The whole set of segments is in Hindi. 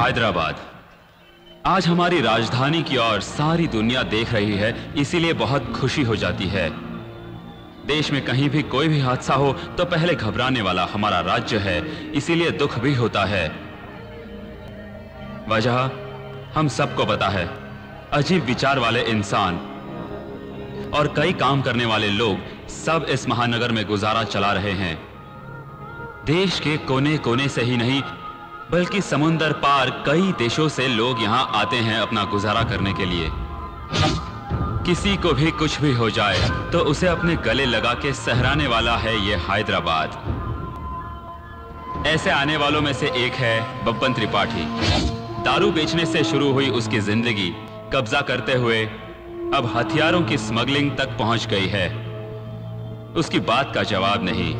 हैदराबाद। आज हमारी राजधानी की ओर सारी दुनिया देख रही है, इसीलिए बहुत खुशी हो जाती है। देश में कहीं भी कोई भी हादसा हो तो पहले घबराने वाला हमारा राज्य है, इसीलिए दुख भी होता है। वजह हम सबको पता है। अजीब विचार वाले इंसान और कई काम करने वाले लोग सब इस महानगर में गुजारा चला रहे हैं। देश के कोने कोने से ही नहीं बल्कि समुंदर पार कई देशों से लोग यहां आते हैं अपना गुजारा करने के लिए। किसी को भी कुछ भी हो जाए तो उसे अपने गले लगा के सहराने वाला है ये हैदराबाद। ऐसे आने वालों में से एक है बब्बन त्रिपाठी। दारू बेचने से शुरू हुई उसकी जिंदगी कब्जा करते हुए अब हथियारों की स्मगलिंग तक पहुंच गई है। उसकी बात का जवाब नहीं,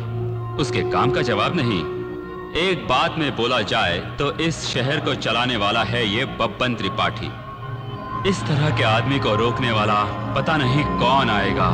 उसके काम का जवाब नहीं। एक बात में बोला जाए तो इस शहर को चलाने वाला है ये बब्बन त्रिपाठी। इस तरह के आदमी को रोकने वाला पता नहीं कौन आएगा।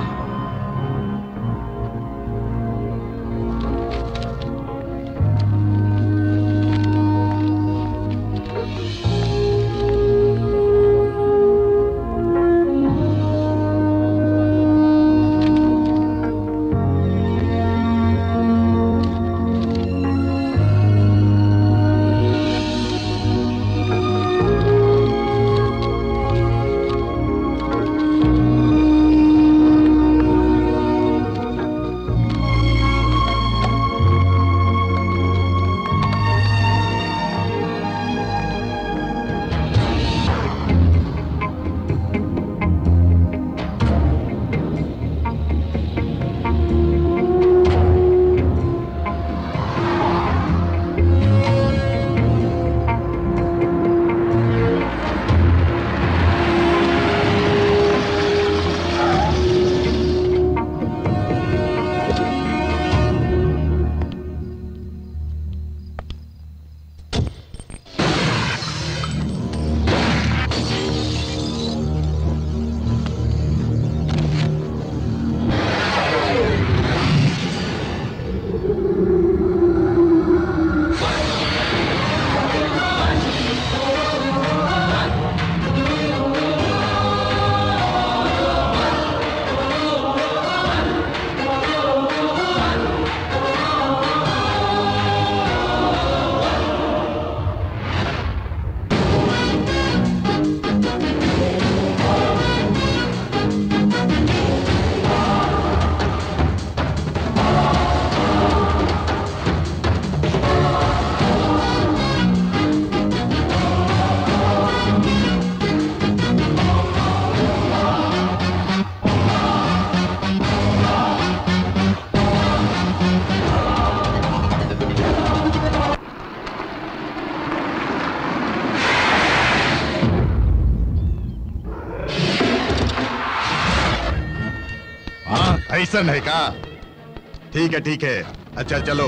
ऐसा है का? ठीक है। अच्छा चलो।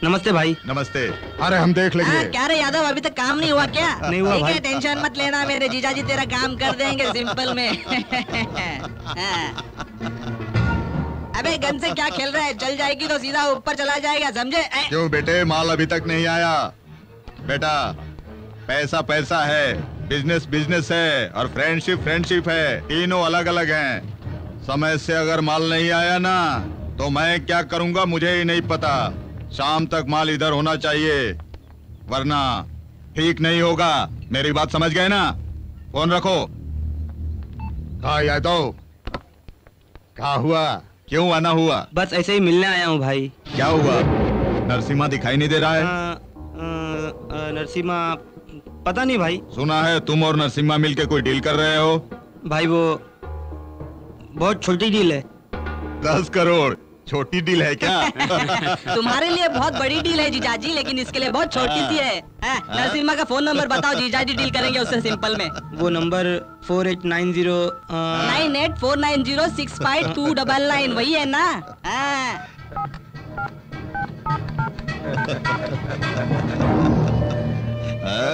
नमस्ते भाई। नमस्ते। अरे हम देख लेंगे। क्या रे यादव, अभी तक काम नहीं हुआ क्या? नहीं हुआ भाई। टेंशन मत लेना, मेरे जीजाजी तेरा काम कर देंगे सिंपल में। अबे गन से क्या खेल रहा है? चल जाएगी तो सीधा ऊपर चला जाएगा, समझे? क्यों बेटे, माल अभी तक नहीं आया? बेटा पैसा पैसा है, बिजनेस बिजनेस है और फ्रेंडशिप फ्रेंडशिप है, तीनों अलग अलग हैं। समय से अगर माल नहीं आया ना तो मैं क्या करूंगा मुझे ही नहीं पता। शाम तक माल इधर होना चाहिए वरना ठीक नहीं होगा। मेरी बात समझ गए ना? फोन रखो। कहा यादव, क्या हुआ? क्यों आना हुआ? बस ऐसे ही मिलने आया हूँ भाई। क्या हुआ? नरसिम्हा दिखाई नहीं दे रहा है? नरसिम्हा पता नहीं भाई। सुना है तुम और नरसिम्हा मिलके कोई डील कर रहे हो? भाई वो बहुत छोटी डील है। 10 करोड़ छोटी डील है क्या? तुम्हारे लिए बहुत बड़ी डील है जीजाजी, लेकिन इसके लिए बहुत छोटी सी है। नरसिम्हा का फोन नंबर बताओ, जीजाजी डील करेंगे उससे सिंपल में। वो नंबर 989098465299 वही है ना?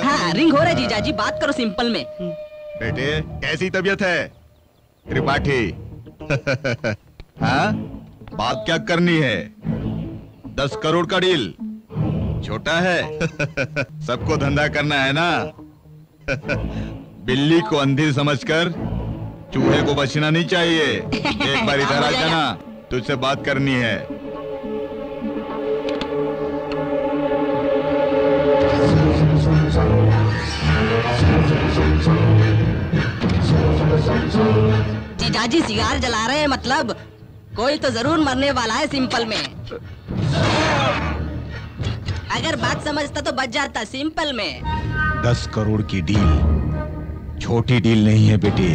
हाँ रिंग हो रहा है जीजाजी, बात करो सिंपल में। बेटे कैसी तबीयत है त्रिपाठी? हाँ बात क्या करनी है? 10 करोड़ का डील छोटा है। सबको धंधा करना है ना, बिल्ली को अंधी समझकर चूहे को बचना नहीं चाहिए। एक बार इधर आ जाना, तुझसे बात करनी है। जीजाजी सिगार जला रहे हैं, मतलब कोई तो जरूर मरने वाला है सिंपल में। अगर बात समझता तो बच जाता सिंपल में। 10 करोड़ की डील छोटी डील नहीं है बेटी।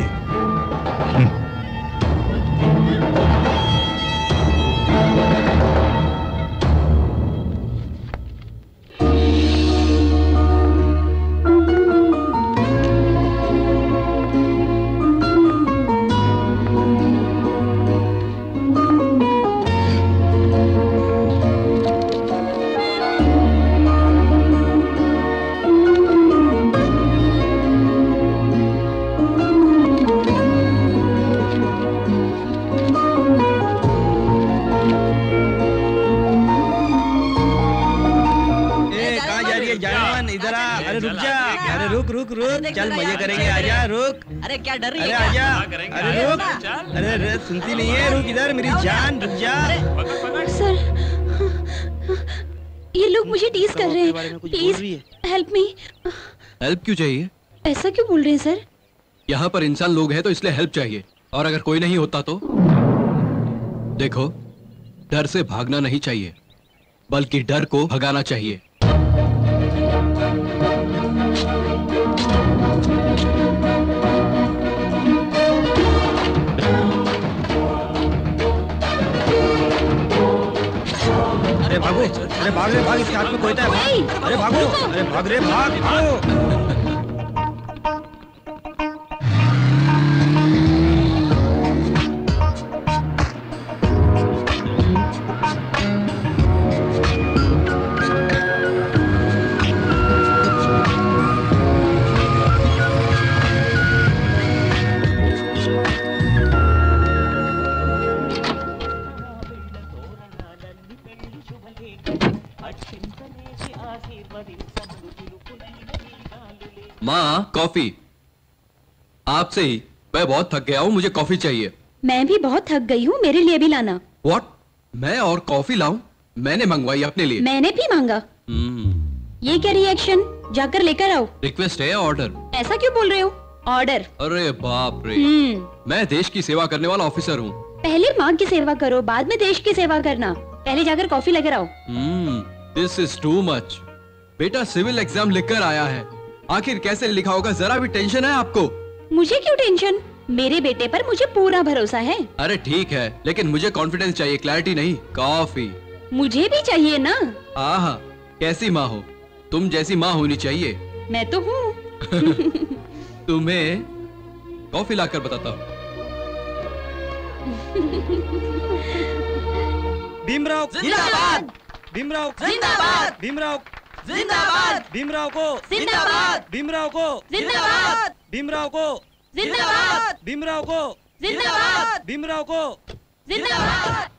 चल मजे करेंगे, आजा रुक। अरे क्या डर रही है? अरे आजा, अरे रुक, अरे सुनती नहीं है, रुक इधर मेरी जान, रुक जा। सर, ये लोग मुझे टीज कर रहे हैं, प्लीज हेल्प मी। हेल्प क्यों चाहिए? ऐसा क्यों बोल रहे हैं सर? यहाँ पर इंसान लोग हैं तो इसलिए हेल्प चाहिए, और अगर कोई नहीं होता तो? देखो, डर से भागना नहीं चाहिए, बल्कि डर को भगाना चाहिए। अरे भागो, अरे भाग रे भाग, इसके हाथ में कोयता है। अरे भागो, अरे भाग रे भाग, भागो। माँ, कॉफी। आपसे ही मैं बहुत थक गया हूँ, मुझे कॉफी चाहिए। मैं भी बहुत थक गई हूँ, मेरे लिए भी लाना। What? मैं और कॉफी लाऊं? मैंने मंगवाई अपने लिए। मैंने भी मांगा। ये क्या रिएक्शन? जाकर लेकर आओ। रिक्वेस्ट है, ऑर्डर। ऐसा क्यों बोल रहे हो? ऑर्डर। अरे बाप रे, मैं देश की सेवा करने वाला ऑफिसर हूँ। पहले माँ की सेवा करो, बाद में देश की सेवा करना। पहले जाकर कॉफी लेकर आओ। This is too much. बेटा सिविल एग्जाम लिखकर आया है, आखिर कैसे लिखा होगा? जरा भी टेंशन है आपको? मुझे क्यों टेंशन? मेरे बेटे पर मुझे पूरा भरोसा है। अरे ठीक है, लेकिन मुझे कॉन्फिडेंस चाहिए, क्लैरिटी नहीं। कॉफी मुझे भी चाहिए ना। आहा, कैसी माँ हो तुम? जैसी माँ होनी चाहिए। मैं तो हूँ। तुम्हें कॉफी लाकर बताता हूँ। भीमराव जिंदाबाद, भीमराव जिंदाबाद, भीमराव जिंदाबाद, भीमराव को जिंदाबाद, भीमराव को जिंदाबाद, भीमराव को जिंदाबाद, भीमराव को जिंदाबाद, भीमराव को जिंदाबाद।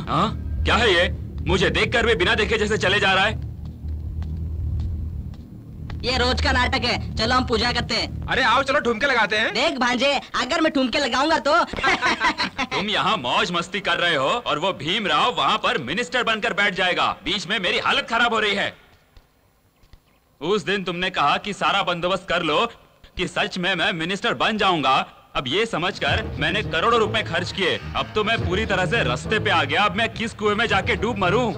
हाँ? क्या है ये? मुझे देखकर भी बिना देखे जैसे चले जा रहा है। ये रोज का नाटक है, चलो हम पूजा करते हैं। अरे आओ चलो ठुमके लगाते हैं। देख भांजे, अगर मैं ठुमके लगाऊंगा तो तुम यहाँ मौज मस्ती कर रहे हो और वो भीमराव वहाँ पर मिनिस्टर बनकर बैठ जाएगा। बीच में मेरी हालत खराब हो रही है। उस दिन तुमने कहा कि सारा बंदोबस्त कर लो कि सच में मैं मिनिस्टर बन जाऊंगा। अब ये समझकर मैंने करोड़ों रुपए खर्च किए। अब तो मैं पूरी तरह से रास्ते पे आ गया। अब मैं किस कुएं में जाके डूब मरूं?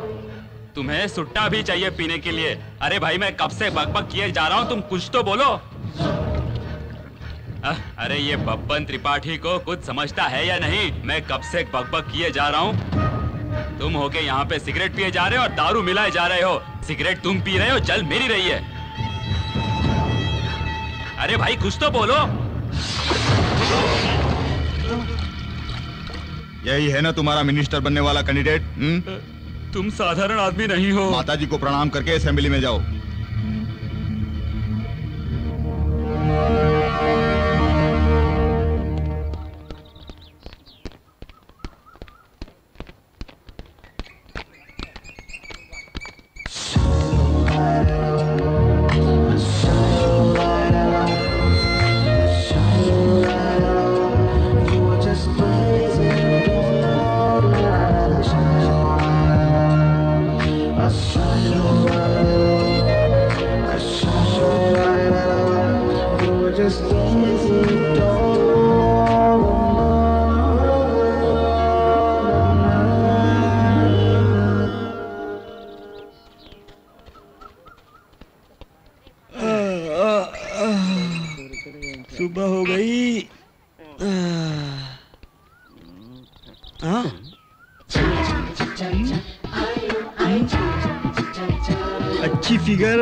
तुम्हें सुट्टा भी चाहिए पीने के लिए? अरे भाई, मैं कब से बकबक किए जा रहा हूं, तुम कुछ तो बोलो। अरे ये बब्बन त्रिपाठी को कुछ समझता है या नहीं? मैं कब से बकबक किए जा रहा हूं। तुम होके यहाँ पे सिगरेट पिए जा रहे हो और दारू मिलाए जा रहे हो। सिगरेट तुम पी रहे हो, जल मेरी रही है। अरे भाई कुछ तो बोलो। यही है ना तुम्हारा मिनिस्टर बनने वाला कैंडिडेट? तुम साधारण आदमी नहीं हो। माताजी को प्रणाम करके असेंबली में जाओ। सुबह हो गई। अच्छी फिगर।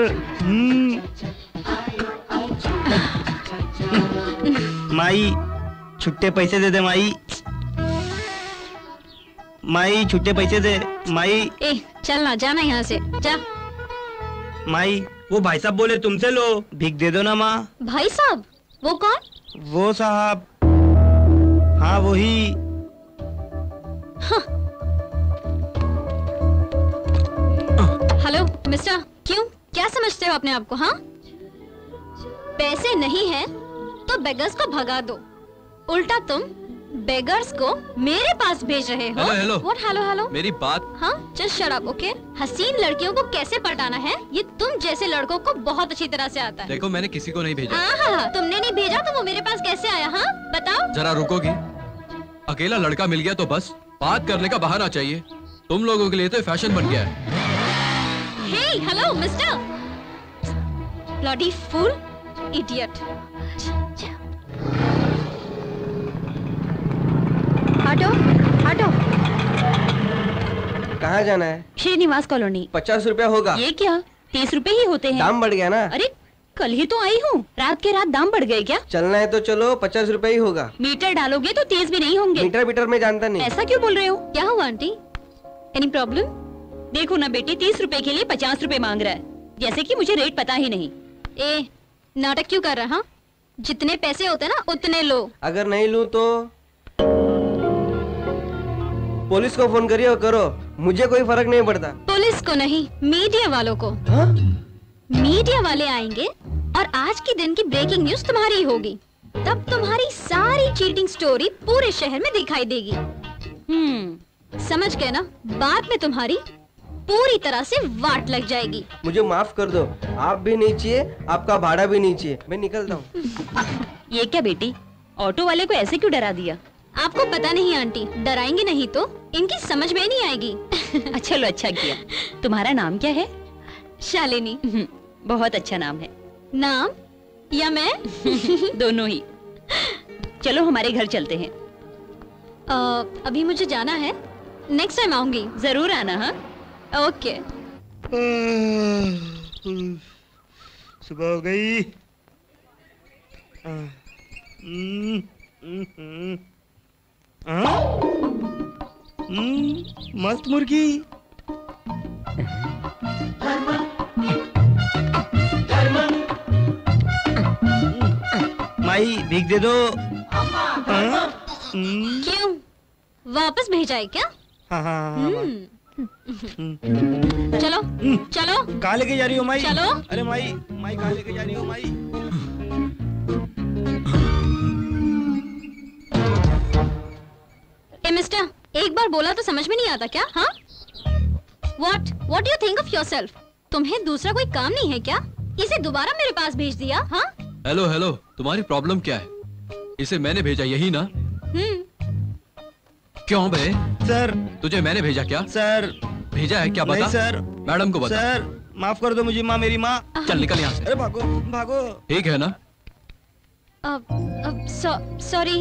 माई छुट्टे पैसे दे दे माई। माई छुट्टे पैसे दे माई। ए चल ना, जाना यहाँ से जा। माई वो भाई साहब बोले तुमसे लो, भीख दे दो ना माँ। भाई साहब? वो कौन? वो साहब, हाँ वही। हेलो मिस्टर, क्यों, क्या समझते हो अपने आप को? हाँ, पैसे नहीं है तो बेगर्स को भगा दो, उल्टा तुम बेगर्स को मेरे पास भेज रहे हो। Hello what? हेलो हेलो, मेरी बात। हाँ जस्ट शट अप, ओके। हसीन लड़कियों को कैसे पटाना है ये तुम जैसे लड़कों को बहुत अच्छी तरह से आता है। देखो मैंने किसी को नहीं भेजा। हाँ, तुमने नहीं भेजा तो वो मेरे पास कैसे आया? हाँ बताओ। जरा रुकोगी? अकेला लड़का मिल गया तो बस बात करने का बहाना चाहिए। तुम लोगों के लिए तो फैशन बन गया है। Hey hello mister, bloody fool, idiot. हटो हटो। कहाँ जाना है? श्रीनिवास कॉलोनी। 50 रुपया होगा। ये क्या, 30 रुपए ही होते हैं? दाम बढ़ गया ना। अरे कल ही तो आई हूँ, रात के रात दाम बढ़ गए क्या? चलना है तो चलो, 50 रुपए ही होगा। मीटर डालोगे तो 30 भी नहीं होंगे। मीटर में जानता नहीं। ऐसा क्यों बोल रहे हो? क्या हुआ आंटी, एनी प्रॉब्लम? देखो ना बेटी, 30 रुपए के लिए 50 रुपए मांग रहा है, जैसे कि मुझे रेट पता ही नहीं। ए नाटक क्यों कर रहा? जितने पैसे होते ना उतने लो। अगर नहीं लूं तो पुलिस को फोन करिए और करो, मुझे कोई फर्क नहीं पड़ता। पुलिस को नहीं, मीडिया वालों को। हाँ? मीडिया वाले आएंगे और आज की दिन की ब्रेकिंग न्यूज तुम्हारी होगी, तब तुम्हारी सारी चीटिंग स्टोरी पूरे शहर में दिखाई देगी। समझ गए ना? बाद में तुम्हारी पूरी तरह से वाट लग जाएगी। मुझे माफ कर दो, आप भी नहीं चाहिए, आपका भाड़ा भी नहीं चाहिए, मैं निकलता हूँ। ये क्या बेटी, ऑटो वाले को ऐसे क्यों डरा दिया? आपको पता नहीं आंटी, डराएंगे नहीं तो इनकी समझ में नहीं आएगी। चलो अच्छा किया। तुम्हारा नाम क्या है? शालिनी। बहुत अच्छा नाम है। नाम या मैं? दोनों ही। चलो हमारे घर चलते हैं। अभी मुझे जाना है, नेक्स्ट टाइम आऊंगी। जरूर आना। हाँ ओके। सुबह हो गई। मस्त मुर्गी। माई भीख दे दो। क्यों, वापस भेजा है क्या? हाँ। चलो चलो। कहाँ लेके जा रही हो माई? चलो। अरे माई कहाँ लेके जा रही हो माई? ए मिस्टर, एक बार बोला तो समझ में नहीं आता क्या? हाँ, What do you think of yourself? तुम्हें दूसरा कोई काम नहीं है क्या? इसे दोबारा मेरे पास भेज दिया। हाँ हेलो, तुम्हारी प्रॉब्लम क्या है? इसे मैंने भेजा, यही ना? क्यों बे? सर तुझे मैंने भेजा क्या? सर भेजा है क्या? बता। नहीं सर। मैडम को बता। सर माफ कर दो मुझे, माँ मेरी माँ। चल निकल यहाँ से। अरे भागो भागो। ठीक है ना? सॉरी।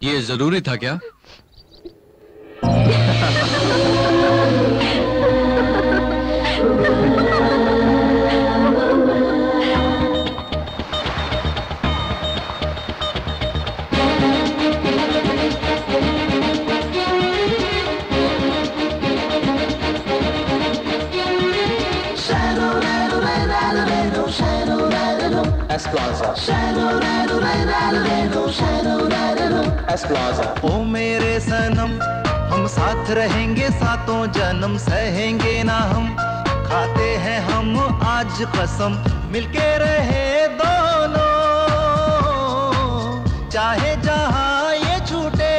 ये जरूरी था क्या? ओ मेरे सनम, हम साथ रहेंगे सातों जन्म, सहेंगे ना हम, खाते हैं हम आज कसम, मिलके रहे दोनों, चाहे जहां ये छूटे,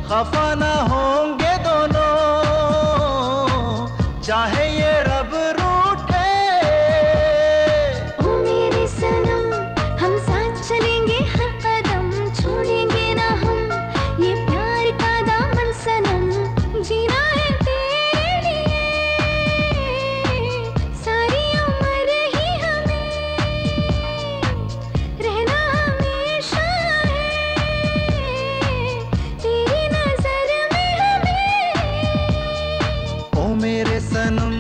खफा ना होंगे दोनों, चाहे ये रब रूठे। ओ मेरे सनम, हम साथ चलेंगे हर कदम, छोड़ेंगे ना हम ये प्यार का दामन सनम, जीना है तेरे लिए सारी उम्र ही हमें, रहना हमेशा है तेरी नजर में हमें। ओ मेरे सनम,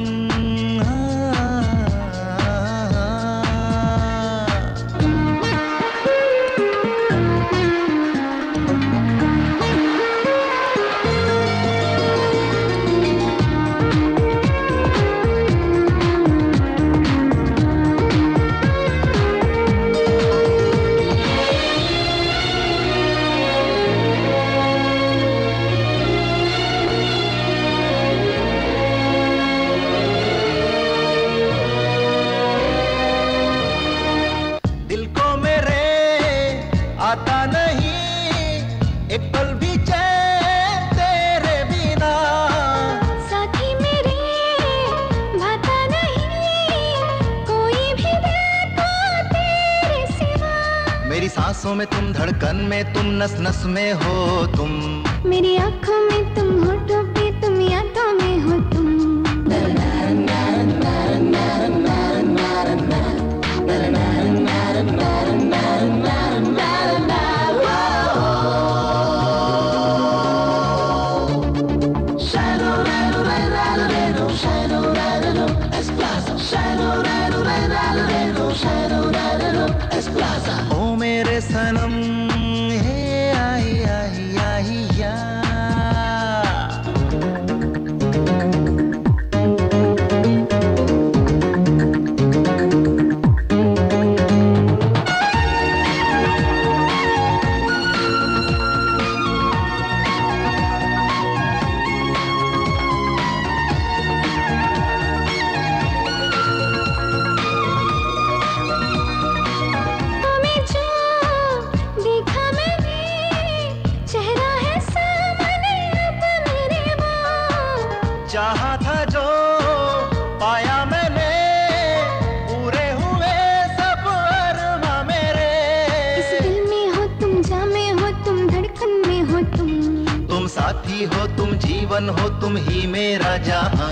दिल को मेरे आता नहीं एक पल भी चैन तेरे बिना, साथी मेरे भाता नहीं कोई भी दिल को तेरे सिवा, मेरी सांसों में तुम, धड़कन में तुम, नस नस में हो तुम, मेरी आंखों में तुम, होठों पे तुम, यादों में हो तुम। ओ मेरे सनम, हे आई आई आई या। हमें जो देखा मैंने, चेहरा है सामने अब मेरे वो, चाहा था जो पाया मैंने, पूरे हुए सब अरमा मेरे, इस दिल में हो तुम, जामे हो तुम, धड़कन में हो तुम साथी हो तुम, जीवन हो तुम ही मेरा जहां।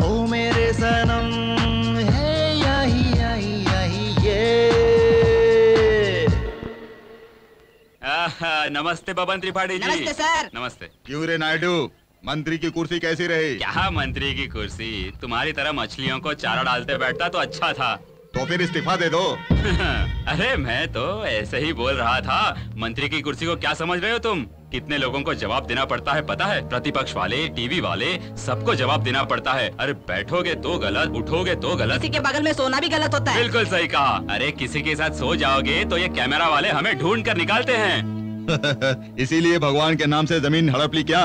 ओ मेरे सनम, हे यही यही यही ये। नमस्ते बबन त्रिपाठी जी। नमस्ते सर। नमस्ते। क्यों रे नायडू, मंत्री की कुर्सी कैसी रही? क्या मंत्री की कुर्सी, तुम्हारी तरह मछलियों को चारा डालते बैठता तो अच्छा था। तो फिर इस्तीफा दे दो। अरे मैं तो ऐसे ही बोल रहा था। मंत्री की कुर्सी को क्या समझ रहे हो तुम? कितने लोगों को जवाब देना पड़ता है पता है? प्रतिपक्ष वाले, टीवी वाले, सबको जवाब देना पड़ता है। अरे बैठोगे तो गलत, उठोगे तो गलत। किसी के बगल में सोना भी गलत होता है। बिल्कुल सही कहा। अरे किसी के साथ सो जाओगे तो ये कैमरा वाले हमें ढूंढ कर निकालते हैं। इसीलिए भगवान के नाम से जमीन हड़प ली क्या?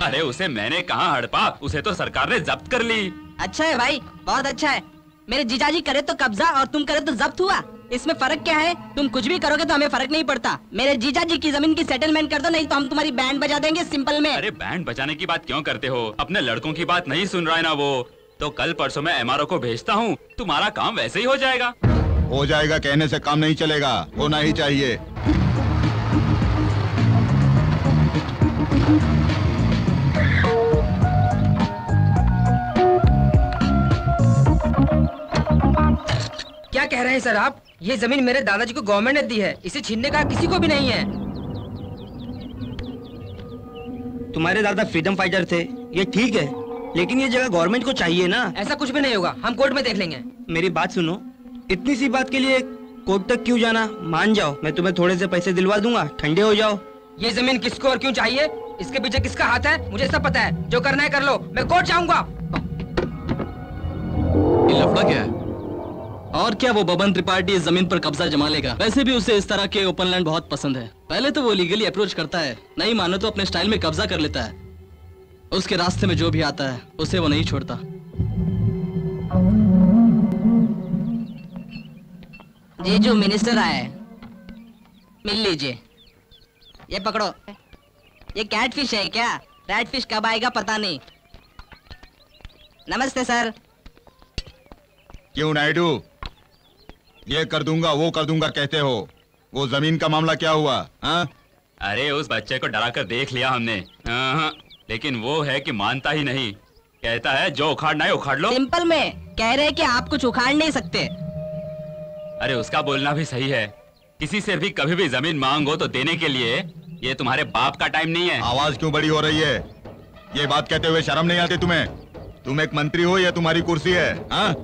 अरे उसे मैंने कहाँ हड़पा, उसे तो सरकार ने जब्त कर ली। अच्छा है भाई, बहुत अच्छा है। मेरे जीजाजी करे तो कब्जा और तुम करे तो जब्त हुआ। इसमें फर्क क्या है? तुम कुछ भी करोगे तो हमें फर्क नहीं पड़ता। मेरे जीजाजी की जमीन की सेटलमेंट कर दो, नहीं तो हम तुम्हारी बैंड बजा देंगे सिंपल में। अरे बैंड बजाने की बात क्यों करते हो? अपने लड़कों की बात नहीं सुन रहा है ना वो? तो कल परसों में एमआरओ को भेजता हूँ, तुम्हारा काम वैसे ही हो जाएगा। हो जाएगा कहने से काम नहीं चलेगा, होना ही चाहिए। क्या कह रहे हैं सर आप? ये जमीन मेरे दादाजी को गवर्नमेंट ने दी है, इसे छीनने का किसी को भी नहीं है। तुम्हारे दादा फ्रीडम फाइटर थे, ये ठीक है, लेकिन ये जगह गवर्नमेंट को चाहिए ना। ऐसा कुछ भी नहीं होगा, हम कोर्ट में देख लेंगे। मेरी बात सुनो, इतनी सी बात के लिए कोर्ट तक क्यों जाना? मान जाओ, मैं तुम्हें थोड़े से पैसे दिलवा दूंगा, ठंडे हो जाओ। ये जमीन किसको और क्यों चाहिए? इसके पीछे किसका हाथ है मुझे सब पता है। जो करना है कर लो, मैं कोर्ट जाऊंगा। ये लफड़ा क्या है? और क्या, वो बबन त्रिपाठी इस जमीन पर कब्जा जमा लेगा। वैसे भी उसे इस तरह के ओपन लैंड बहुत पसंद है। पहले तो वो लीगली अप्रोच करता है, नहीं मानो तो अपने स्टाइल में कब्जा कर लेता है। उसके रास्ते में जो भी आता है उसे वो नहीं छोड़ता। ये जो मिनिस्टर आए, मिल लीजिए। ये पकड़ो। ये कैटफिश है क्या? रैटफिश कब आएगा पता नहीं। नमस्ते सर। क्यों नायडू, ये कर दूंगा वो कर दूंगा कहते हो? वो जमीन का मामला क्या हुआ? हाँ? अरे उस बच्चे को डरा कर देख लिया हमने, लेकिन वो है कि मानता ही नहीं। कहता है जो उखाड़ना है उखाड़ लो। सिंपल में कह रहे कि आप कुछ उखाड़ नहीं सकते। अरे उसका बोलना भी सही है। किसी से भी कभी भी जमीन मांगो तो देने के लिए ये तुम्हारे बाप का टाइम नहीं है। आवाज क्यों बड़ी हो रही है? ये बात कहते हुए शर्म नहीं आती तुम्हें? तुम एक मंत्री हो या तुम्हारी कुर्सी है? हाँ?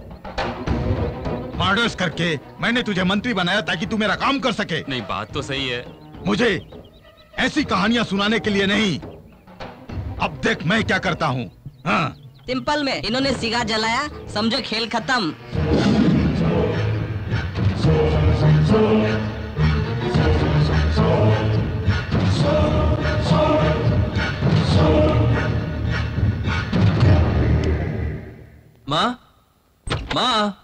मर्डर्स करके मैंने तुझे मंत्री बनाया ताकि तू मेरा काम कर सके। नहीं, बात तो सही है। मुझे ऐसी कहानियां सुनाने के लिए नहीं, अब देख मैं क्या करता हूँ। हाँ? सिंपल में इन्होंने सिगार जलाया, समझो खेल खत्म। माँ, माँ,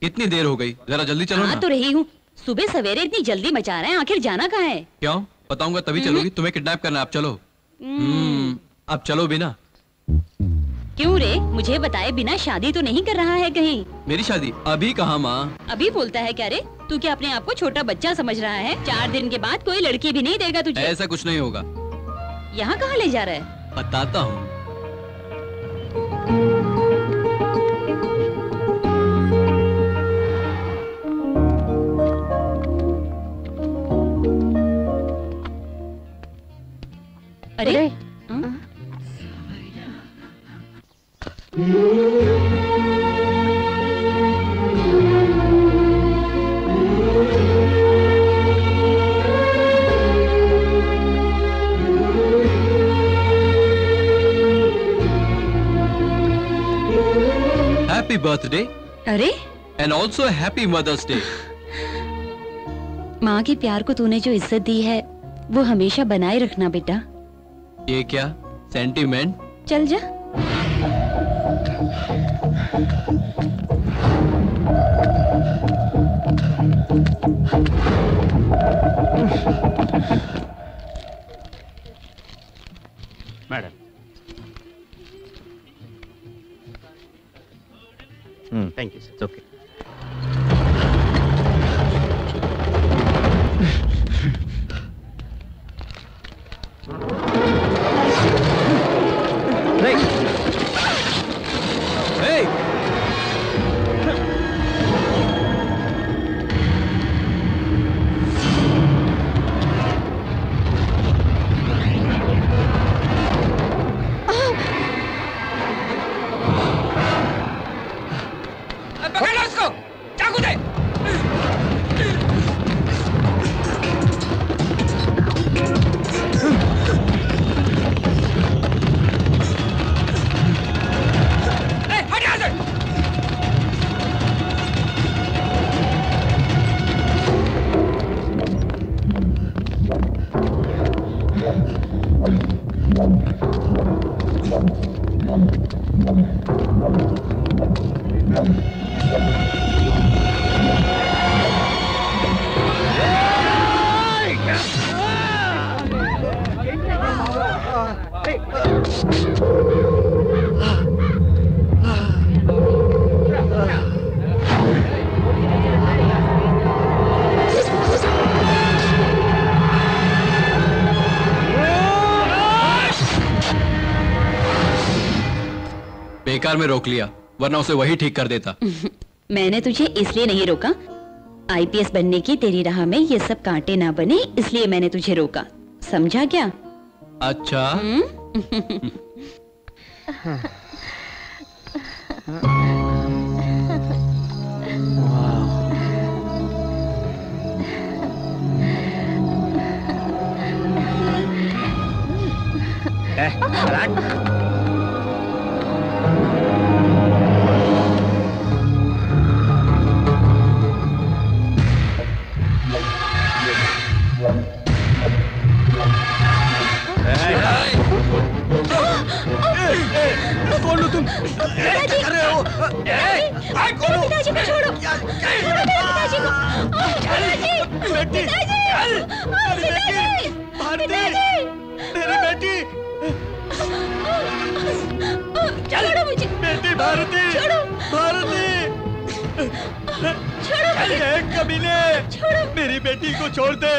इतनी देर हो गई, जरा जल्दी चलो ना। हाँ तो रही हूँ। सुबह सवेरे इतनी जल्दी मचा रहे हैं, आखिर जाना कहाँ है? क्यों? बताऊंगा तभी चलोगी। तुम्हें किडनैप करना है, अब चलो। अब चलो बिना। क्यों रे? मुझे बताए बिना शादी तो नहीं कर रहा है कहीं? मेरी शादी अभी कहाँ माँ? अभी बोलता है क्या रे? तू क्या अपने आप को छोटा बच्चा समझ रहा है? 4 दिन के बाद कोई लड़की भी नहीं देगा तुझे। ऐसा कुछ नहीं होगा। यहाँ कहाँ ले जा रहा है? बताता हूँ। अरे हैप्पी बर्थडे। अरे and also happy Mother's Day. माँ के प्यार को तूने जो इज्जत दी है वो हमेशा बनाए रखना बेटा। ये क्या सेंटीमेंट? चल जा। Madam. Thank you sir. Okay. पकड़ लो बेकार में रोक लिया, वरना उसे वही ठीक कर देता। मैंने तुझे इसलिए नहीं रोका, आईपीएस बनने की तेरी राह में ये सब कांटे ना बने, इसलिए मैंने तुझे रोका, समझा क्या? अच्छा। कौन हो तुम? क्या कर रहे हो? पिताजी को छोड़ो, छोड़ो मेरे पिताजी को। पिताजी, मेरी बेटी, छोड़ो मुझे। बेटी भारती, भारती, छोड़ो मुझे। कमीने, मेरी बेटी को छोड़ दे,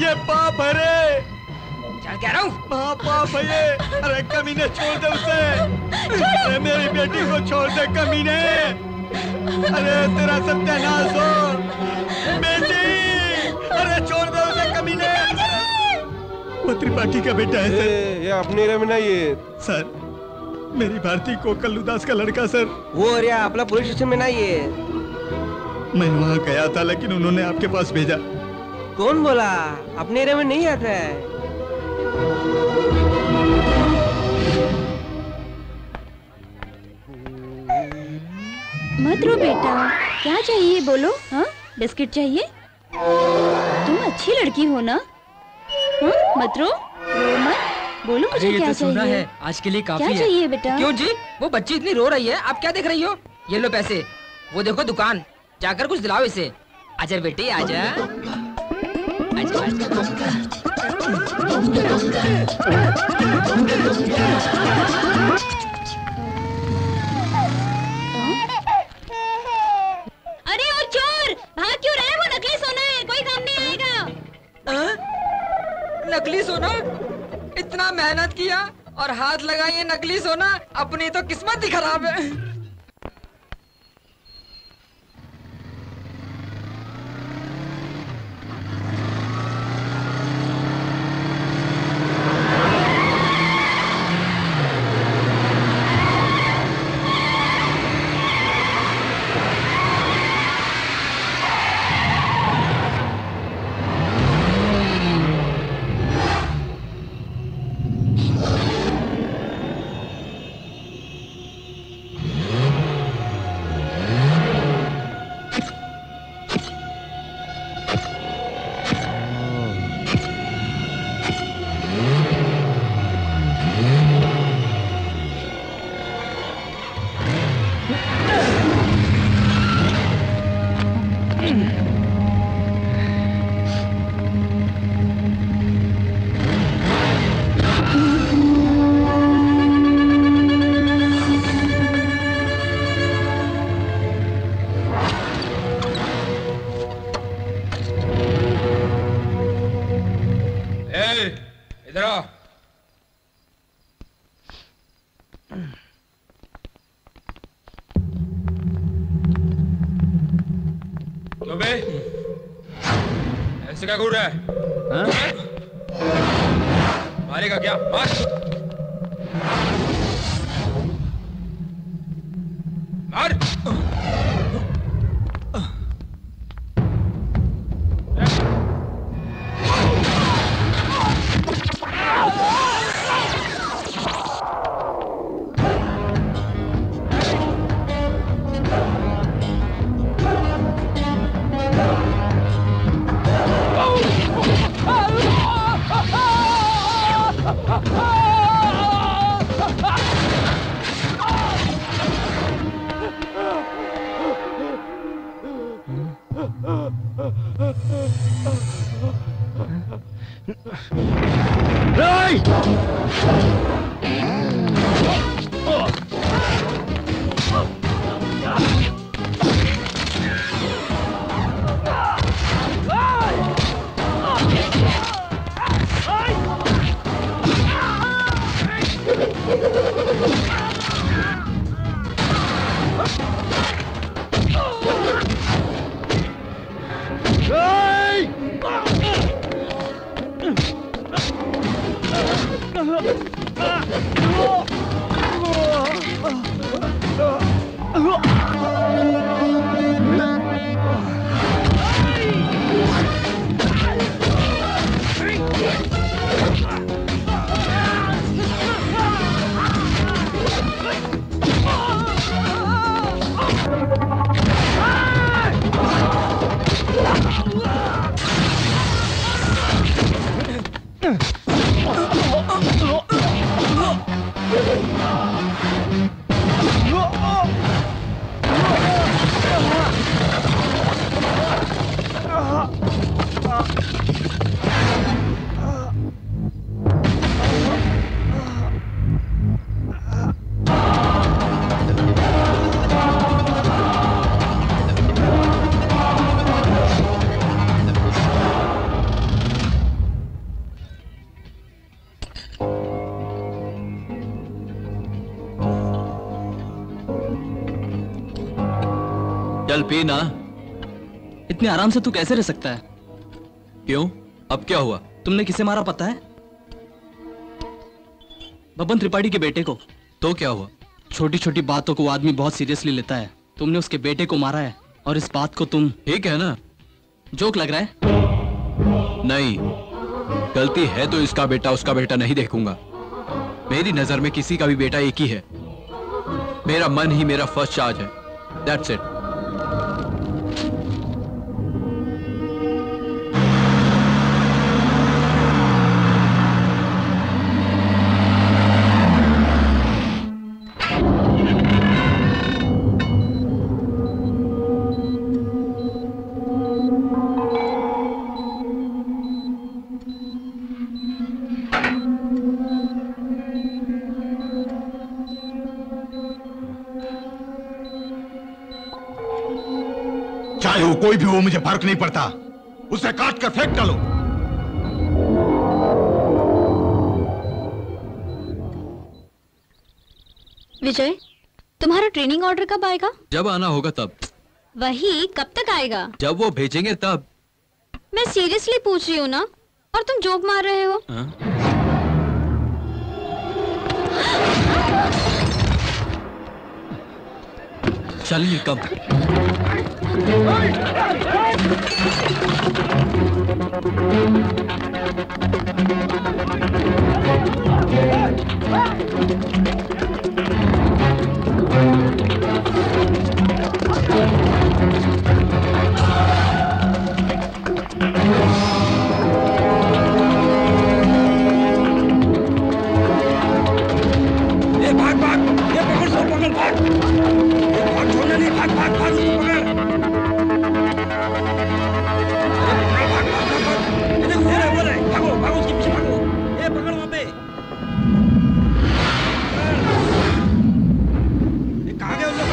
ये पाप है रे। क्या कह रहा हूँ? पाप है ये। अरे कमीने छोड़ दे उसे, अरे मेरी बेटी को छोड़ दे कमीने, अरे तेरा सत्यानाश हो बेटी, अरे छोड़ दे उसे कमीने। वो त्रिपाठी का बेटा है सर। ये अपनी रमना ये सर, मेरी भारती को कल्लूदास का लड़का सर। वो अरे अपना पुलिस स्टेशन में ना ये। मैं वहाँ गया था लेकिन उन्होंने आपके पास भेजा। कौन बोला? अपने एरिया में नहीं आता है। मत रो बेटा, क्या चाहिए बोलो? हाँ, बिस्किट चाहिए? तुम अच्छी लड़की हो ना? हाँ, मत रो मत, बोलो मुझे क्या तो चाहिए? है, आज के लिए काफी क्या है। चाहिए बेटा? क्यों जी? वो बच्ची इतनी रो रही है, आप क्या देख रही हो? ये लो पैसे, वो देखो दुकान, जाकर कुछ दिलाओ इसे। आजा बेटी आजा। अरे ओ चोर, भाग क्यों रहा है? वो नकली सोना है, कोई काम नहीं आएगा। नकली सोना? इतना मेहनत किया और हाथ लगाइए नकली सोना, अपनी तो किस्मत ही खराब है। इधर आओ। तो बे ऐसे क्या घूर रहा है? मारेगा क्या? मार मार। चल पी ना। इतने आराम से तू कैसे रह सकता है? क्यों? अब क्या हुआ? तुमने किसे मारा पता है? बबन त्रिपाठी के बेटे को। तो क्या हुआ? छोटी छोटी बातों को आदमी बहुत सीरियसली लेता है। तुमने उसके बेटे को मारा है और इस बात को तुम ठीक है ना? जोक लग रहा है? नहीं, गलती है तो इसका बेटा उसका बेटा नहीं देखूंगा। मेरी नजर में किसी का भी बेटा एक ही है। मेरा मन ही मेरा फर्स्ट चार्ज है। That's it. चाहे वो कोई भी हो, मुझे फर्क नहीं पड़ता। उसे काट कर फेंक डालो। विजय, तुम्हारा ट्रेनिंग ऑर्डर कब आएगा? जब आना होगा तब। वही, कब तक आएगा? जब वो भेजेंगे तब। मैं सीरियसली पूछ रही हूँ ना, और तुम जोक मार रहे हो। चलिए कब? ये भाग भाग, ये पकड़ सो पकड़ भाग, ये भाग छोड़ना नहीं, भाग भाग भाग उसको पकड़। अरे भाग भाग भाग भाग, ये देखो ये बोल रहा है, भागो भागो उसके पीछे भागो, ये पकड़ वहाँ पे। ये कहाँ गए उन लोग?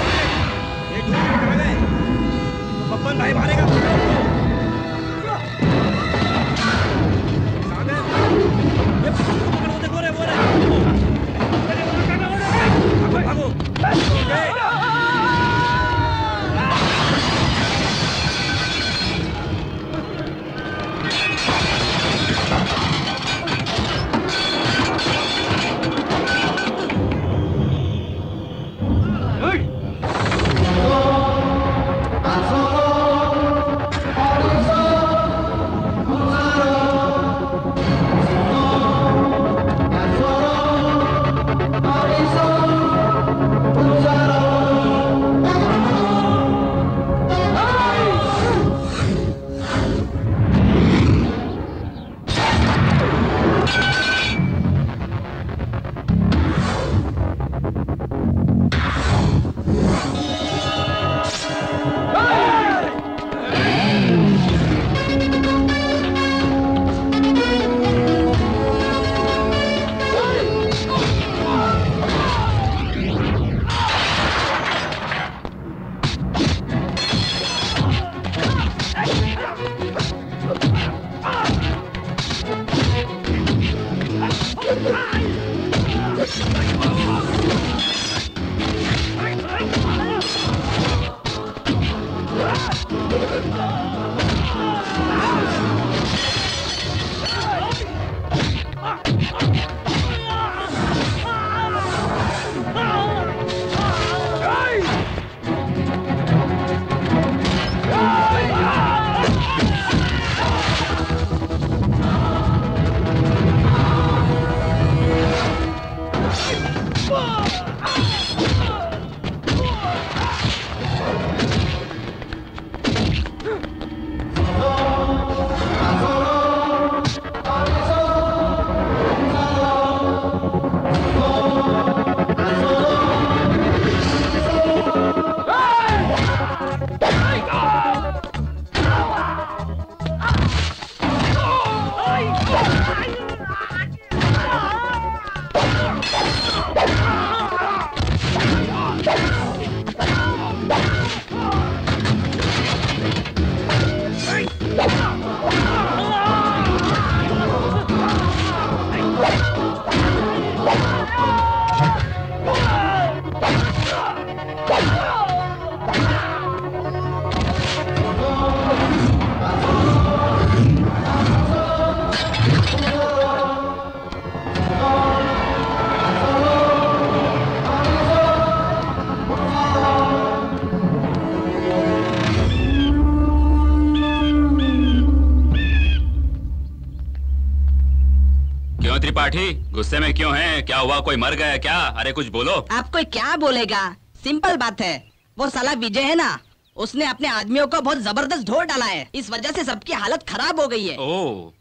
त्रिपाठी, गुस्से में क्यों हैं? क्या हुआ, कोई मर गया क्या? अरे कुछ बोलो। आप कोई क्या बोलेगा, सिंपल बात है। वो साला विजय है ना, उसने अपने आदमियों को बहुत जबरदस्त ढोर डाला है। इस वजह से सबकी हालत खराब हो गई है। ओह,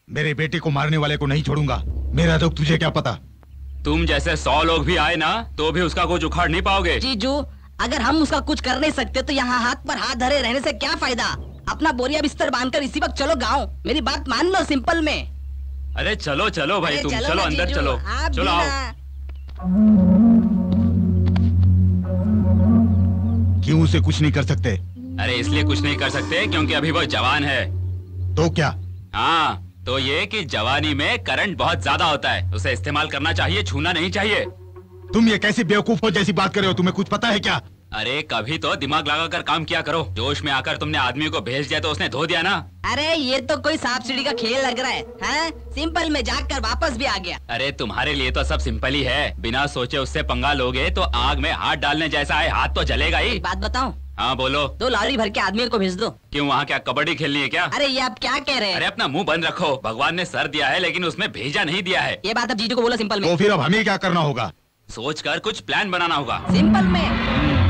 मेरे बेटे को मारने वाले को नहीं छोड़ूंगा। मेरा दुख तुझे क्या पता? तुम जैसे 100 लोग भी आए ना तो भी उसका कुछ उखाड़ नहीं पाओगे। जीजू, अगर हम उसका कुछ कर नहीं सकते तो यहाँ हाथ पर हाथ धरे रहने से क्या फायदा? अपना बोरिया बिस्तर बांधकर इसी वक्त चलो गाँव। मेरी बात मान लो, सिंपल में। अरे चलो चलो भाई, तुम चलो अंदर चलो। चलो आओ। क्यों उसे कुछ नहीं कर सकते? अरे इसलिए कुछ नहीं कर सकते क्योंकि अभी वो जवान है। तो क्या? हाँ, तो ये कि जवानी में करंट बहुत ज्यादा होता है, उसे इस्तेमाल करना चाहिए, छूना नहीं चाहिए। तुम ये कैसी बेवकूफों जैसी बात कर रहे हो? तुम्हें कुछ पता है क्या? अरे कभी तो दिमाग लगाकर काम किया करो। जोश में आकर तुमने आदमी को भेज दिया तो उसने धो दिया ना। अरे ये तो कोई सांप सीढ़ी का खेल लग रहा है, हैं? सिंपल में जाकर वापस भी आ गया। अरे तुम्हारे लिए तो सब सिंपल ही है। बिना सोचे उससे पंगा लोगे तो आग में हाथ डालने जैसा है, हाथ तो जलेगा ही। बात बताऊं? हाँ बोलो। 2 लॉरी भर के आदमी को भेज दो। क्यों, वहाँ क्या कबड्डी खेलनी है क्या? अरे ये आप क्या कह रहे हैं? अरे अपना मुंह बंद रखो। भगवान ने सर दिया है लेकिन उसमें भेजा नहीं दिया है। ये बात अब जीजू को बोलो सिंपल में। तो फिर अब हमें क्या करना होगा? सोच कर कुछ प्लान बनाना होगा। सिंपल में।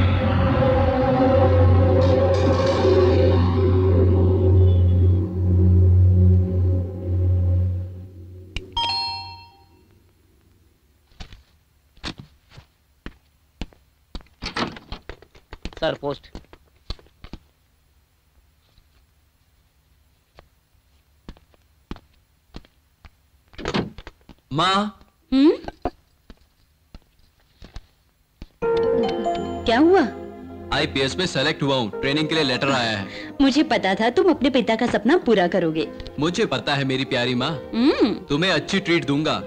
Sir post. माँ। क्या हुआ? आईपीएस में सेलेक्ट हुआ हूँ, ट्रेनिंग के लिए लेटर आया है। मुझे पता था तुम अपने पिता का सपना पूरा करोगे। मुझे पता है मेरी प्यारी माँ, तुम्हें अच्छी ट्रीट दूंगा।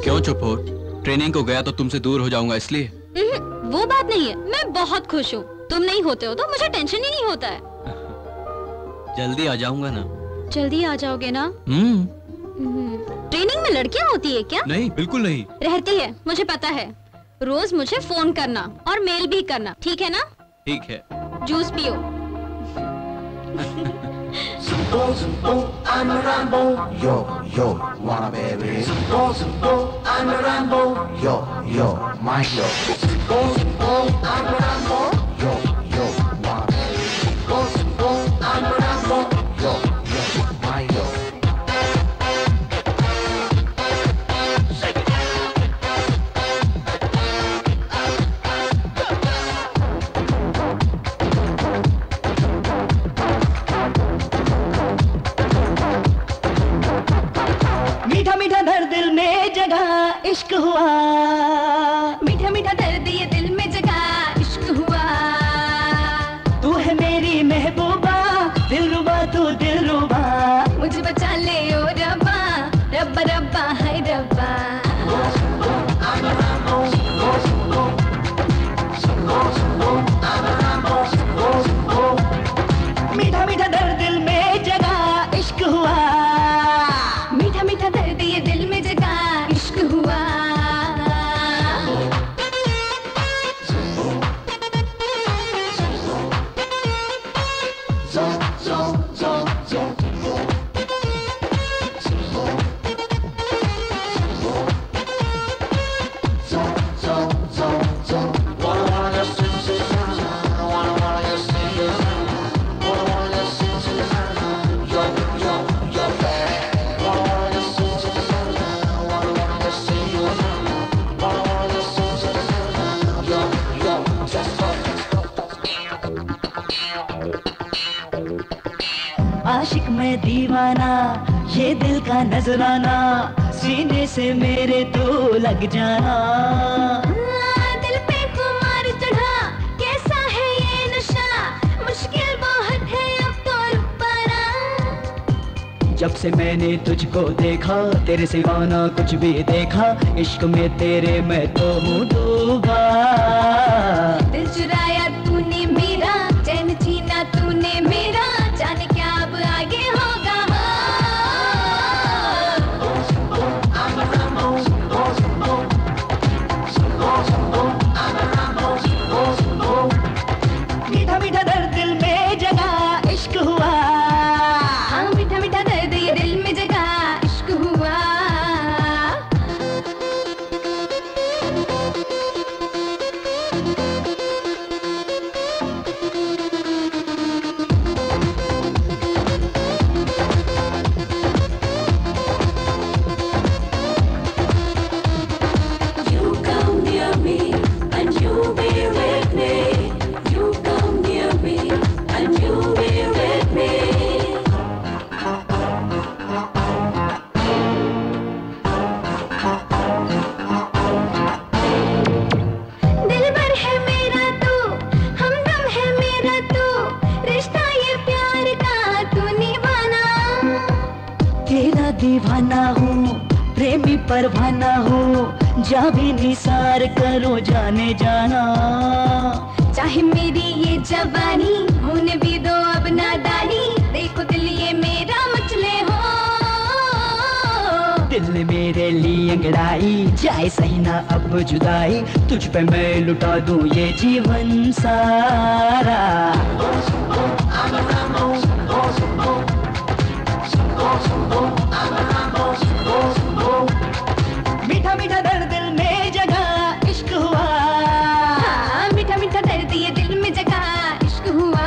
क्यों चुप हो? ट्रेनिंग को गया तो तुमसे दूर हो जाऊंगा इसलिए? वो बात नहीं है, मैं बहुत खुश हूँ। तुम नहीं होते हो तो मुझे टेंशन ही नहीं होता है। जल्दी आ जाऊंगा ना। जल्दी आ जाओगे ना? ट्रेनिंग में लड़कियाँ होती है क्या? नहीं, बिल्कुल नहीं। रहती है, मुझे पता है। रोज मुझे फोन करना और मेल भी करना, ठीक है ना? ठीक है। जूस पियो। I'm a Rambo. Yo, yo, wanna baby. I'm a Rambo. Yo, yo, my yo. I'm a Rambo. Yo, yo, wanna baby. I'm a Rambo. Yo, yo, my yo. मीठा मीठा दर्द दिल में जगह इश्क हुआ, मीठा मीठा दर्द ये दिल में जगह इश्क हुआ। तू है मेरी महबूबा, दिल रुबा तू दिल रुबा। मुझे बचा ले ओ रब्बा, रब्बा रब्बा हाय रब्बा। मीठा मीठा दर्द दिल में जगह इश्क हुआ, मीठा मीठा दर्द ये दिल में जगह इश्क हुआ। आशिक मैं दीवाना, ये दिल का नजराना, सीने से मेरे तो लग जाना। दिल पे खुमार चढ़ा, कैसा है ये नशा, मुश्किल बहुत है अब तो रुक पाना। जब से मैंने तुझको देखा, तेरे सिवा ना कुछ भी देखा, इश्क में तेरे मैं तो हूँ डूबा। दिल चुराया तूने मेरा, चैन छीना तूने मेरा, जाने क्या अब आगे होगा। I'm a Rambo. दीवाना हूँ, प्रेमी परवाना हूँ, जा भी निसार करो जाने जाना। चाहे मेरी ये जवानी होने भी दो अब नादानी, देखो दिल ये मेरा मचले हो। दिल मेरे लिए अंगड़ाई जाए सही ना अब जुदाई, तुझ पे मैं लुटा दूं ये जीवन सारा। मीठा मीठा दर्द दिल में जगह इश्क हुआ, हाँ, मीठा मीठा दर्द ये दिल में जगह इश्क हुआ।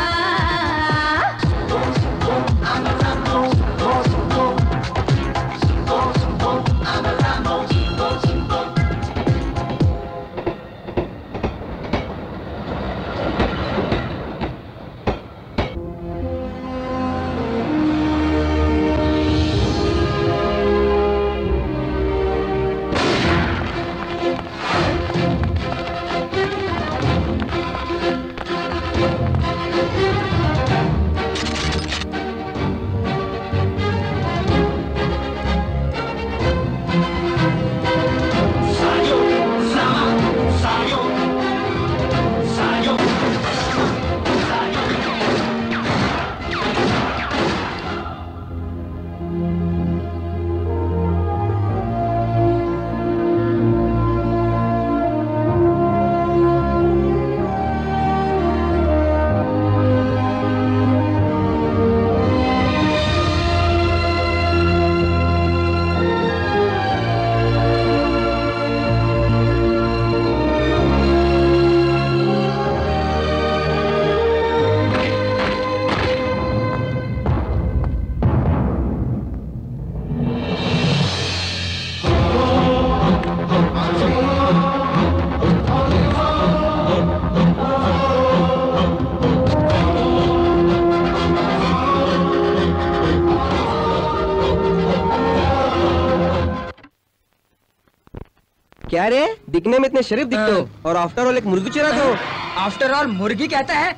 क्या रे, दिखने में इतने शरीफ दिखते हो और आफ्टर ऑल एक मुर्गी चुराते हो। आफ्टर ऑल मुर्गी कहता है?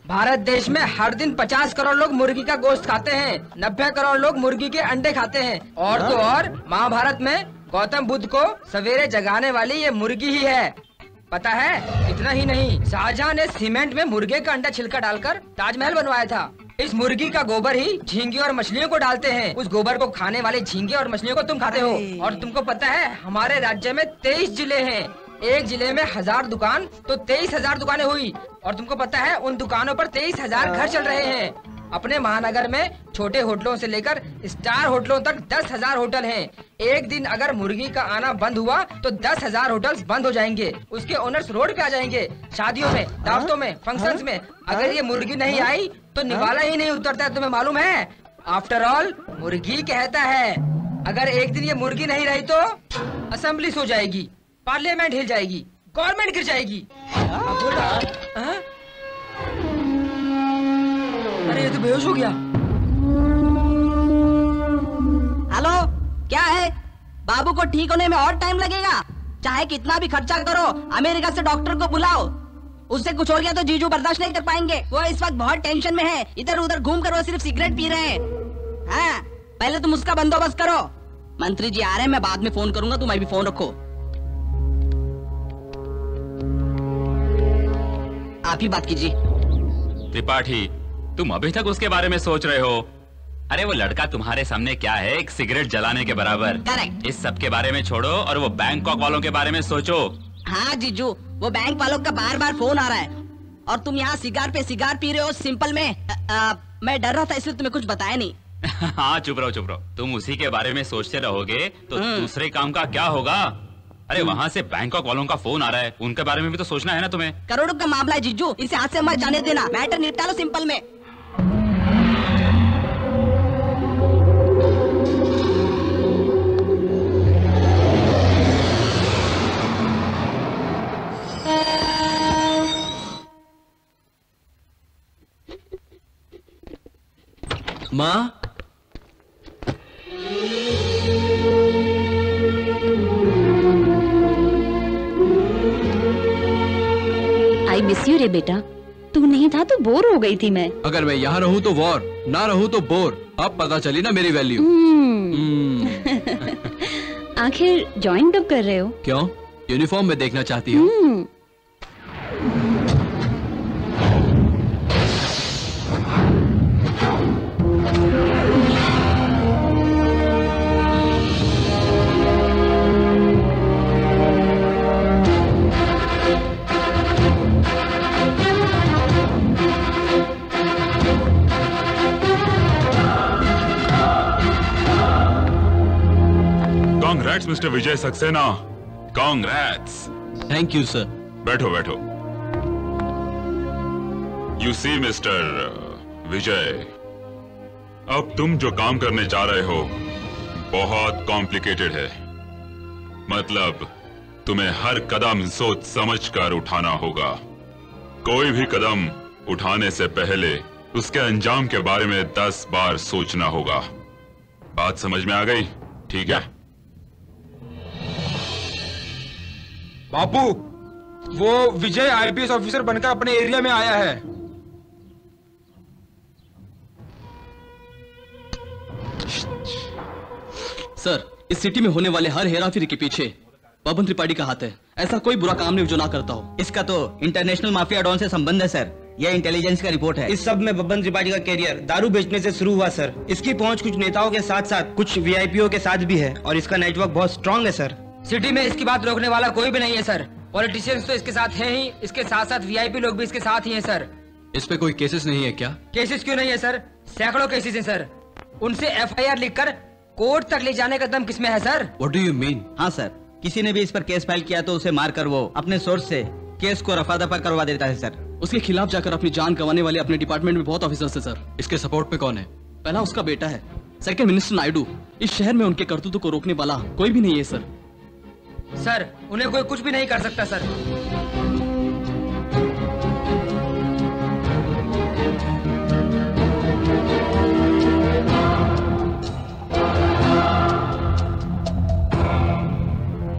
भारत देश में हर दिन 50 करोड़ लोग मुर्गी का गोश्त खाते हैं, 90 करोड़ लोग मुर्गी के अंडे खाते हैं, और तो और महाभारत में गौतम बुद्ध को सवेरे जगाने वाली ये मुर्गी ही है। पता है, इतना ही नहीं, शाहजहां ने सीमेंट में मुर्गे का अंडा छिलका डालकर ताजमहल बनवाया था। इस मुर्गी का गोबर ही झींगे और मछलियों को डालते हैं। उस गोबर को खाने वाले झींगे और मछलियों को तुम खाते हो। और तुमको पता है, हमारे राज्य में 23 जिले हैं। एक जिले में 1000 दुकान तो 23,000 दुकानें हुई। और तुमको पता है, उन दुकानों पर 23,000 घर चल रहे हैं। अपने महानगर में छोटे होटलों से लेकर स्टार होटलों तक 10,000 होटल हैं। एक दिन अगर मुर्गी का आना बंद हुआ तो 10,000 होटल्स बंद हो जाएंगे। उसके ओनर्स रोड पे आ जाएंगे। शादियों में, दावतों में, फंक्शंस में अगर ये मुर्गी नहीं आई तो निवाला ही नहीं उतरता है। तुम्हें मालूम है? आफ्टर ऑल मुर्गी कहता है, अगर एक दिन ये मुर्गी नहीं रही तो असेंबली सो जाएगी, पार्लियामेंट हिल जाएगी, गवर्नमेंट गिर जाएगी। अरे ये तो बेहोश हो गया। हेलो, क्या है? बाबू को ठीक होने में और टाइम लगेगा? चाहे कितना भी खर्चा करो, अमेरिका से डॉक्टर को बुलाओ। उससे कुछ हो गया तो जीजू बर्दाश्त नहीं कर पाएंगे। वो इस वक्त बहुत टेंशन में है। इधर उधर घूम कर वो सिर्फ सिगरेट पी रहे हैं। हाँ, पहले तुम उसका बंदोबस्त करो। मंत्री जी आ रहे हैं, मैं बाद में फोन करूंगा, तुम अभी फोन रखो। आप ही बात कीजिए। त्रिपाठी, तुम अभी तक उसके बारे में सोच रहे हो? अरे वो लड़का तुम्हारे सामने क्या है, एक सिगरेट जलाने के बराबर। करेक्ट। इस सब के बारे में छोड़ो और वो बैंकॉक वालों के बारे में सोचो। हाँ जीजू, वो बैंक वालों का बार बार फोन आ रहा है और तुम यहाँ सिगार पे सिगार पी रहे हो सिंपल में। मैं डर रहा था इसलिए तुम्हें कुछ बताया नहीं। हाँ चुप रहो चुप रहो। तुम उसी के बारे में सोचते रहोगे तो दूसरे काम का क्या होगा? अरे वहाँ से बैंकॉक वालों का फोन आ रहा है, उनके बारे में भी तो सोचना है ना तुम्हें। करोड़ों का मामला है जीजू, इसे हाथ से मत जाने देना। मैटर निपटा लो सिंपल में। माँ, आई मिस यू रे बेटा। तू नहीं था तो बोर हो गई थी मैं। अगर मैं यहाँ रहूँ तो वॉर, ना रहूं तो बोर। अब पता चली ना मेरी वैल्यू। आखिर ज्वाइन कब कर रहे हो? क्यों, यूनिफॉर्म में देखना चाहती हो? Congrats mister Vijay Saxena, congrats. Thank you sir. बैठो बैठो। यू सी मिस्टर विजय, अब तुम जो काम करने जा रहे हो बहुत कॉम्प्लिकेटेड है। मतलब तुम्हें हर कदम सोच समझ कर उठाना होगा। कोई भी कदम उठाने से पहले उसके अंजाम के बारे में 10 बार सोचना होगा। बात समझ में आ गई? ठीक है। बापू, वो विजय आईपीएस ऑफिसर बनकर अपने एरिया में आया है। सर, इस सिटी में होने वाले हर हेराफेरी के पीछे बबन त्रिपाठी का हाथ है। ऐसा कोई बुरा काम नहीं जो ना करता हो। इसका तो इंटरनेशनल माफिया डॉन से संबंध है सर। यह इंटेलिजेंस का रिपोर्ट है। इस सब में बबन त्रिपाठी का कैरियर दारू बेचने से शुरू हुआ सर। इसकी पहुंच कुछ नेताओं के साथ साथ कुछ वीआईपीओ के साथ भी है और इसका नेटवर्क बहुत स्ट्रांग है सर। सिटी में इसकी बात रोकने वाला कोई भी नहीं है सर। पॉलिटिशियंस तो इसके साथ हैं ही, इसके साथ साथ वीआईपी लोग भी इसके साथ ही हैं सर। इस पे कोई केसेस नहीं है क्या? केसेस क्यों नहीं है सर? सैकड़ों केसेस हैं सर। उनसे एफआईआर लिखकर कोर्ट तक ले जाने का दम किसमें है sir? What do you mean? हाँ सर, किसी ने भी इस पर केस फाइल किया तो उसे मारकर वो अपने सोर्स से केस को रफा दफा करवा देता है सर। उसके खिलाफ जाकर अपनी जान गंवाने वाले अपने डिपार्टमेंट में बहुत ऑफिसर्स हैं सर। इसके सपोर्ट पे कौन है? पहला उसका बेटा है, सेकंड मिनिस्टर नायडू। इस शहर में उनके करतूतों को रोकने वाला कोई भी नहीं है सर। सर, उन्हें कोई कुछ भी नहीं कर सकता सर।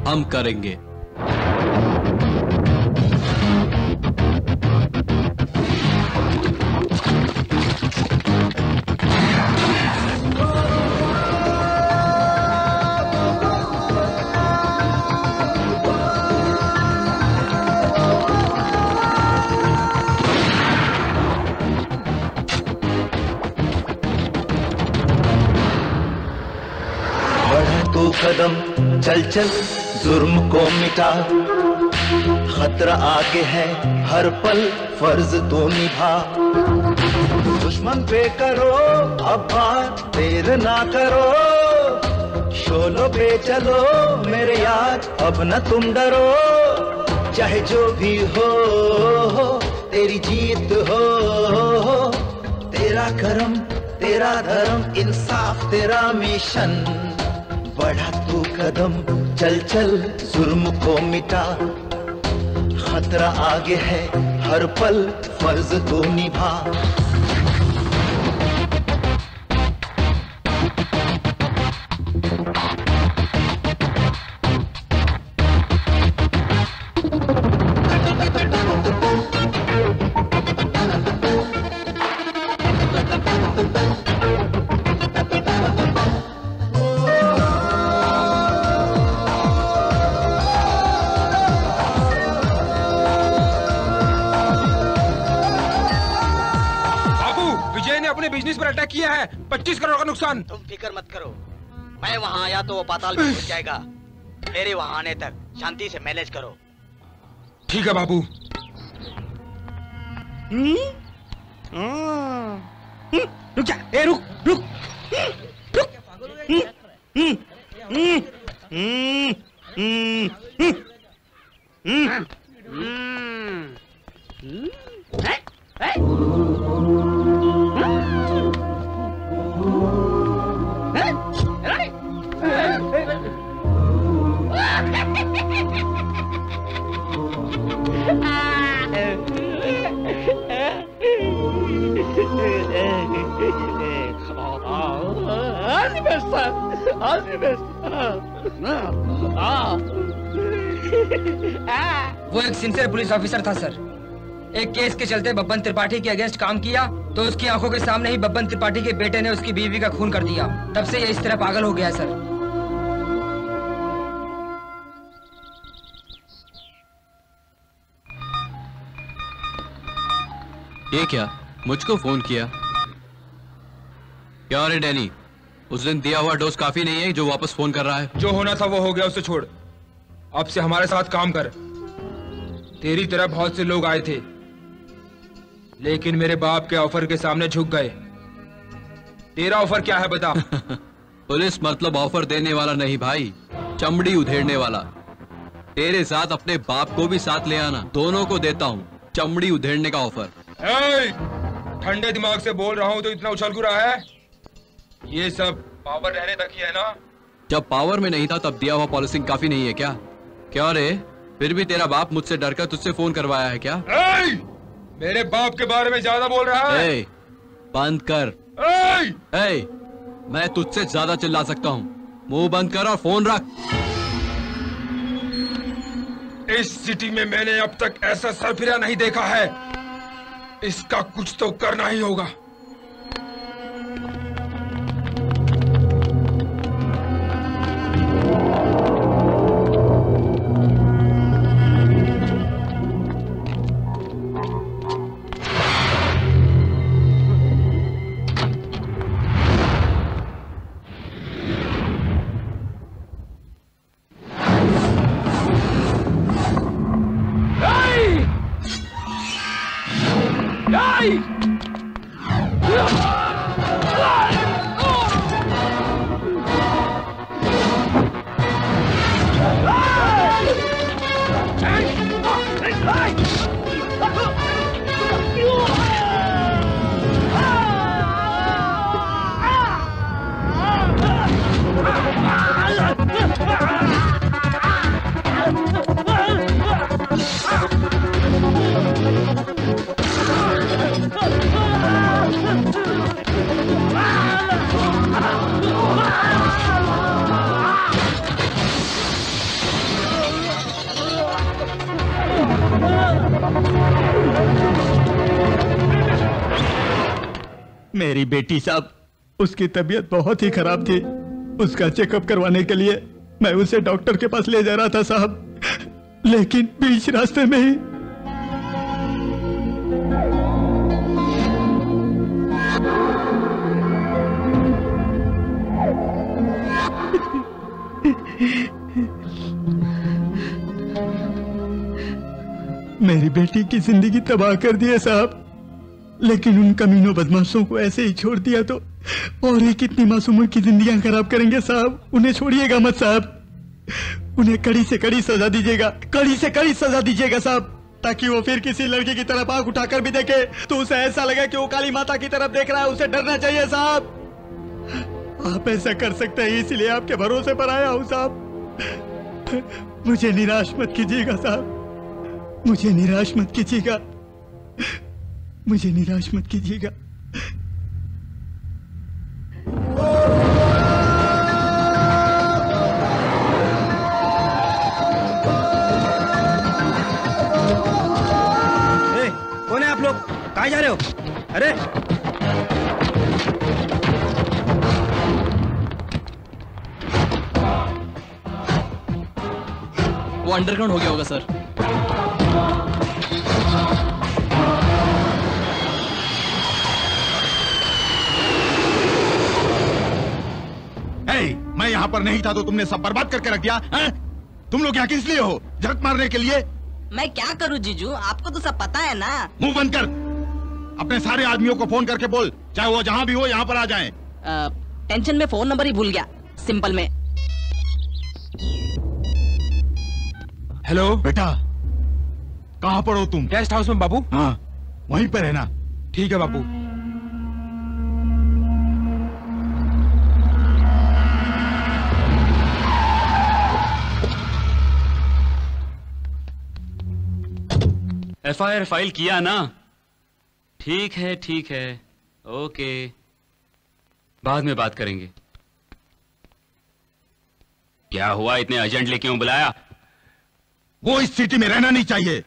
हम करेंगे। कदम चल चल जुर्म को मिटा, खतरा आगे है हर पल फर्ज तो निभा। दुश्मन पे करो अब बात, देर ना करो, शोलों पे चलो मेरे यार, अब न तुम डरो। चाहे जो भी हो तेरी जीत हो, तेरा कर्म तेरा धर्म, इंसाफ तेरा मिशन। बढ़ा तू कदम चल चल जुर्म को मिटा, खतरा आगे है हर पल फर्ज तो निभा। बिजनेस पर अटैक किया है, 25 करोड़ का नुकसान। तुम फिक्र मत करो, मैं वहाँ आया तो वो पाताल में घुस जाएगा। मेरे वहाँ आने तक शांति से मैनेज करो। ठीक है बाबू। रुक जा, ए रुक रुक वो एक सिंसियर पुलिस ऑफिसर था सर। एक केस के चलते बब्बन त्रिपाठी के अगेंस्ट काम किया तो उसकी आंखों के सामने ही बब्बन त्रिपाठी के बेटे ने उसकी बीवी का खून कर दिया। तब से ये इस तरह पागल हो गया है सर। ये क्या, मुझको फोन किया? क्या रे डैनी, उस दिन दिया हुआ डोज काफी नहीं है जो वापस फोन कर रहा है? जो होना था वो हो गया, उसे छोड़। अब से हमारे साथ काम कर। तेरी तरह बहुत से लोग आए थे, लेकिन मेरे बाप के ऑफर के सामने झुक गए। तेरा ऑफर क्या है बता? पुलिस मतलब ऑफर देने वाला नहीं भाई, चमड़ी उधेड़ने वाला। तेरे साथ अपने बाप को भी साथ ले आना, दोनों को देता हूँ चमड़ी उधेड़ने का ऑफर। ठंडे दिमाग से बोल रहा हूँ तो इतना उछल क्यों रहा है? ये सब पावर रहने तक ही है ना? जब पावर में नहीं था तब दिया हुआ पॉलिसिंग काफी नहीं है क्या? क्या रे, फिर भी तेरा बाप मुझसे डरकर तुझसे फोन करवाया है क्या? मेरे बाप के बारे में ज्यादा बोल रहा है? बंद कर। मैं तुझसे ज्यादा चिल्ला सकता हूँ, मुंह बंद कर और फोन रख। इस सिटी में मैंने अब तक ऐसा सरफिरा नहीं देखा है, इसका कुछ तो करना ही होगा। मेरी बेटी साहब, उसकी तबीयत बहुत ही खराब थी। उसका चेकअप करवाने के लिए मैं उसे डॉक्टर के पास ले जा रहा था साहब, लेकिन बीच रास्ते में ही मेरी बेटी की जिंदगी तबाह कर दी है साहब। लेकिन उन कमीनों बदमाशों को ऐसे ही छोड़ दिया तो और ये कितनी मासूमों की जिंदगियां खराब करेंगे साहब। उन्हें छोड़िएगा मत साहब, उन्हें कड़ी से कड़ी सजा दीजिएगा, कड़ी से कड़ी सजा दीजिएगा साहब, ताकि वो फिर किसी लड़की की तरफ आंख उठाकर भी देखे तो उसे ऐसा लगे कि वो काली माता की तरफ देख रहा है। उसे डरना चाहिए साहब। आप ऐसा कर सकते हैं, इसलिए आपके भरोसे पर आया हूँ साहब। मुझे निराश मत कीजिएगा साहब, मुझे निराश मत कीजिएगा, मुझे निराश मत कीजिएगा। कौन है आप लोग? कहाँ जा रहे हो? अरे वो अंडरग्राउंड हो गया होगा सर। मैं यहाँ पर नहीं था तो तुमने सब बर्बाद करके रख दिया है? तुम लोग यहाँ किस लिए हो? झक मारने के लिए? मैं क्या करूँ जीजू, आपको तो सब पता है ना। मुंह बंद कर, अपने सारे आदमियों को फोन करके बोल, चाहे वो जहाँ भी हो यहाँ पर आ जाएं। टेंशन में फोन नंबर ही भूल गया, सिंपल में। हेलो बेटा, कहाँ पर हो तुम? गेस्ट हाउस में बाबू। हाँ वहीं पर है ना? ठीक है बाबू। FIR फाइल किया ना? ठीक है ठीक है, ओके, बाद में बात करेंगे। क्या हुआ, इतने अर्जेंटली क्यों बुलाया? वो इस सिटी में रहना नहीं चाहिए।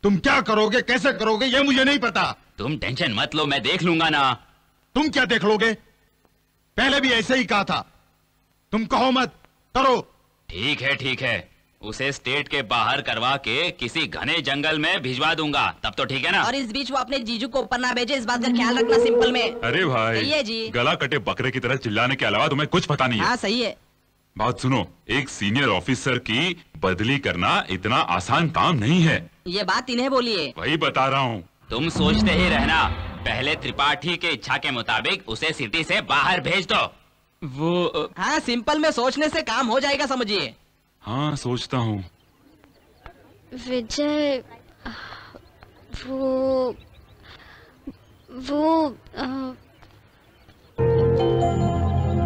तुम क्या करोगे, कैसे करोगे, ये मुझे नहीं पता। तुम टेंशन मत लो, मैं देख लूंगा ना। तुम क्या देख लोगे? पहले भी ऐसे ही कहा था। तुम कहो मत, करो। ठीक है ठीक है, उसे स्टेट के बाहर करवा के किसी घने जंगल में भिजवा दूंगा, तब तो ठीक है ना। और इस बीच वो अपने जीजू को ऊपर ना भेजे, इस बात का ख्याल रखना सिंपल में। अरे भाई, सही है जी। गला कटे बकरे की तरह चिल्लाने के अलावा तुम्हें कुछ पता नहीं है। हाँ सही है। बात सुनो, एक सीनियर ऑफिसर की बदली करना इतना आसान काम नहीं है। ये बात इन्हें बोलिए। वही बता रहा हूँ। तुम सोचते ही रहना, पहले त्रिपाठी के इच्छा के मुताबिक उसे सिटी से बाहर भेज दो। वो हाँ, सिंपल में सोचने से काम हो जाएगा, समझिए। हाँ सोचता हूँ। विजय, वो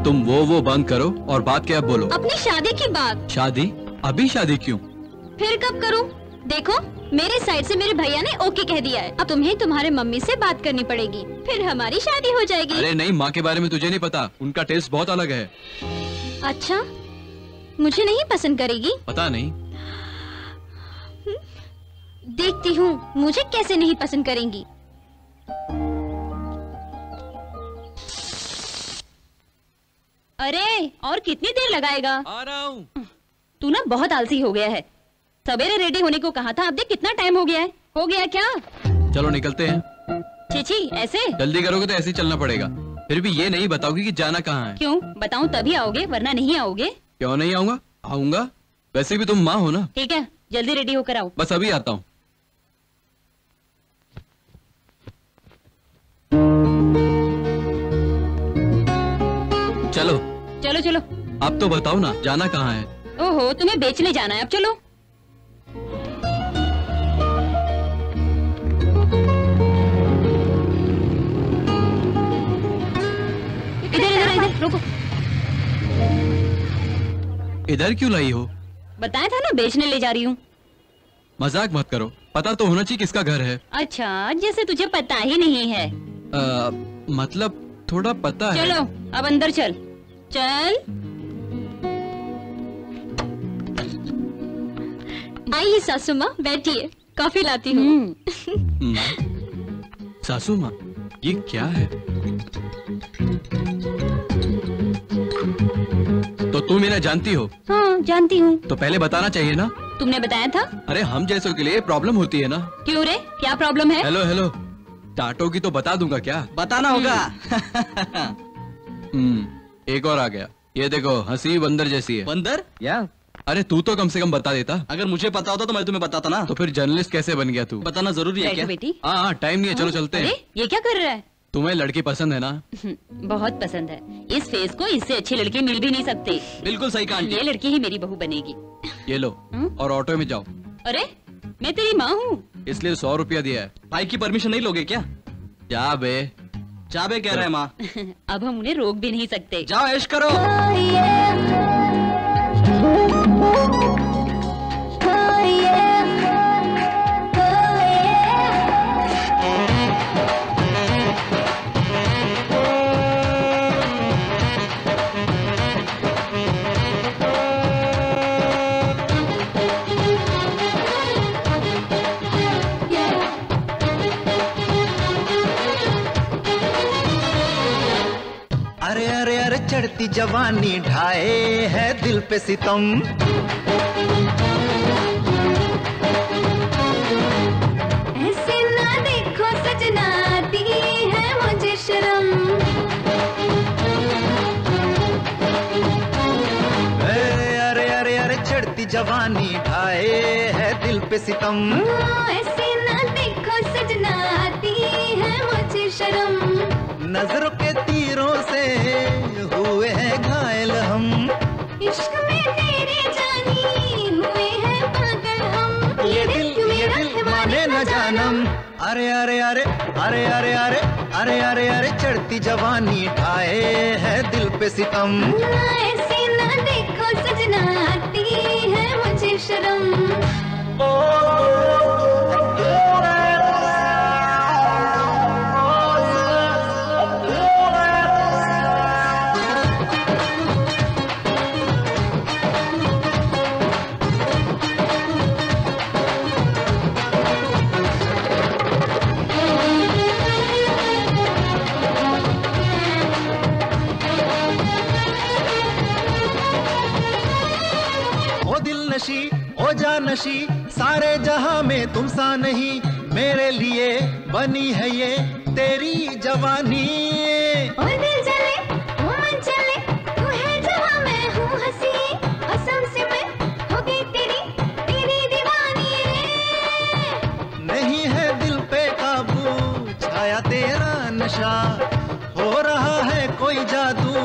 तुम वो बंद करो और बात क्या बोलो। अपनी शादी की बात। शादी? अभी शादी क्यों? फिर कब करूं? देखो, मेरे साइड से मेरे भैया ने ओके कह दिया है। अब तुम्हें तुम्हारे मम्मी से बात करनी पड़ेगी, फिर हमारी शादी हो जाएगी। अरे नहीं, माँ के बारे में तुझे नहीं पता, उनका टेस्ट बहुत अलग है। अच्छा, मुझे नहीं पसंद करेगी? पता नहीं। देखती हूँ मुझे कैसे नहीं पसंद करेंगी। अरे और कितनी देर लगाएगा? आ रहा हूँ। तू ना बहुत आलसी हो गया है। सवेरे रेडी होने को कहा था, अब देख कितना टाइम हो गया है। हो गया क्या? चलो निकलते हैं। छी ऐसे? जल्दी करोगे तो ऐसे ही चलना पड़ेगा। फिर भी ये नहीं बताओगी कि जाना कहाँ है। क्यों बताऊं? तभी आओगे, वरना नहीं आओगे। क्यों नहीं आऊंगा? आऊंगा। वैसे भी तुम माँ हो ना। ठीक है, जल्दी रेडी होकर आओ। बस अभी आता हूँ। चलो चलो चलो। अब तो बताओ ना, जाना कहाँ है? ओहो, तुम्हें बेचने जाना है। अब चलो। इधर रुको। इधर क्यों लाई हो? बताया था ना, बेचने ले जा रही हूँ। मजाक मत करो, पता तो होना चाहिए किसका घर है। अच्छा, जैसे तुझे पता ही नहीं है। मतलब थोड़ा पता है। चलो अब अंदर चल। चल। आइए सासू माँ, बैठिए, कॉफी लाती हूँ। सासू माँ, ये क्या है? तो तुम इन्हें जानती हो? हाँ जानती हूँ। तो पहले बताना चाहिए ना। तुमने बताया था। अरे हम जैसों के लिए प्रॉब्लम होती है ना। क्यों रे, क्या प्रॉब्लम है? हेलो हेलो, डांटोगी तो बता दूंगा क्या? बताना होगा। एक और आ गया। ये देखो, हंसी बंदर जैसी है। बंदर? या अरे तू तो कम से कम बता देता। अगर मुझे पता होता तो मैं तुम्हें बताता ना। तो फिर जर्नलिस्ट कैसे बन गया तू? बताना जरूरी है क्या? बेटी। हाँ टाइम नहीं है, चलो चलते हैं। ये क्या कर रहा है? तुम्हें लड़की पसंद है ना? बहुत पसंद है। इस फेस को इससे अच्छी लड़की मिल भी नहीं सकती। बिल्कुल सही कहा। ये लड़की ही मेरी बहू बनेगी। ये लो और ऑटो में जाओ। अरे मैं तेरी माँ हूँ, इसलिए 100 रुपया दिया है। भाई की परमिशन नहीं लोगे क्या? जा बे। जा बे कह रहा है माँ। अब हम उन्हें रोक भी नहीं सकते। जाओ ऐश करो। अरे अरे अरे चढ़ती जवानी ढाए है दिल पे सितम। ऐसे ना देखो सजना, आती है मुझे शर्म। अरे अरे अरे चढ़ती जवानी ढाए है दिल पे सितम। ऐसे ना देखो सजना, आती है मुझे शर्म। नजरों के तीरों से हुए हैं घायल हम। इश्क में तेरे जानी हुए हैं पागल हम। ये दिल माने न जानम। अरे अरे अरे अरे अरे अरे अरे अरे अरे चढ़ती जवानी ढाए है दिल पे सितम। ऐसे ना देखो सजना, आती है मुझे शर्म। हो जा नशी सारे जहां में तुम सा नहीं, मेरे लिए बनी है ये तेरी जवानी। ओ दिल जले ओ मन चले, तू है जहां मैं हूँ हंसी, कसम से मैं हो गई तेरी दीवानी रे। नहीं है दिल पे काबू, छाया तेरा नशा, हो रहा है कोई जादू,